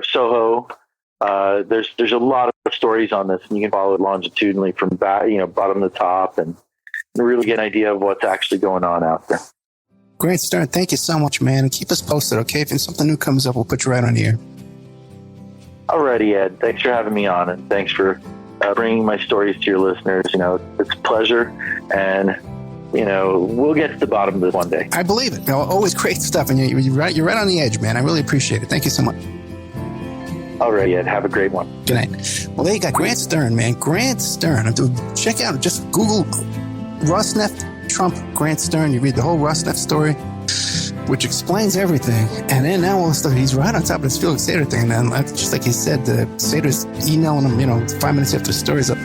Soho, there's a lot of stories on this, and you can follow it longitudinally from bottom to top and really get an idea of what's actually going on out there. Grant Stern, thank you so much, man. And keep us posted, okay? If something new comes up, we'll put you right on the air. Alrighty, Ed. Thanks for having me on, and thanks for bringing my stories to your listeners. It's a pleasure, and we'll get to the bottom of this one day. I believe it. Always great stuff, and you're right on the edge, man. I really appreciate it. Thank you so much. All right, Ed. Have a great one. Good night. Well, there you got Grant Stern, man. Grant Stern. Check out, just Google Rosneft, Trump, Grant Stern. You read the whole Rosneft story, which explains everything. And then now all the stuff, he's right on top of this Felix Sater thing. And then, just like he said, the Sater's emailing him, 5 minutes after the story's up.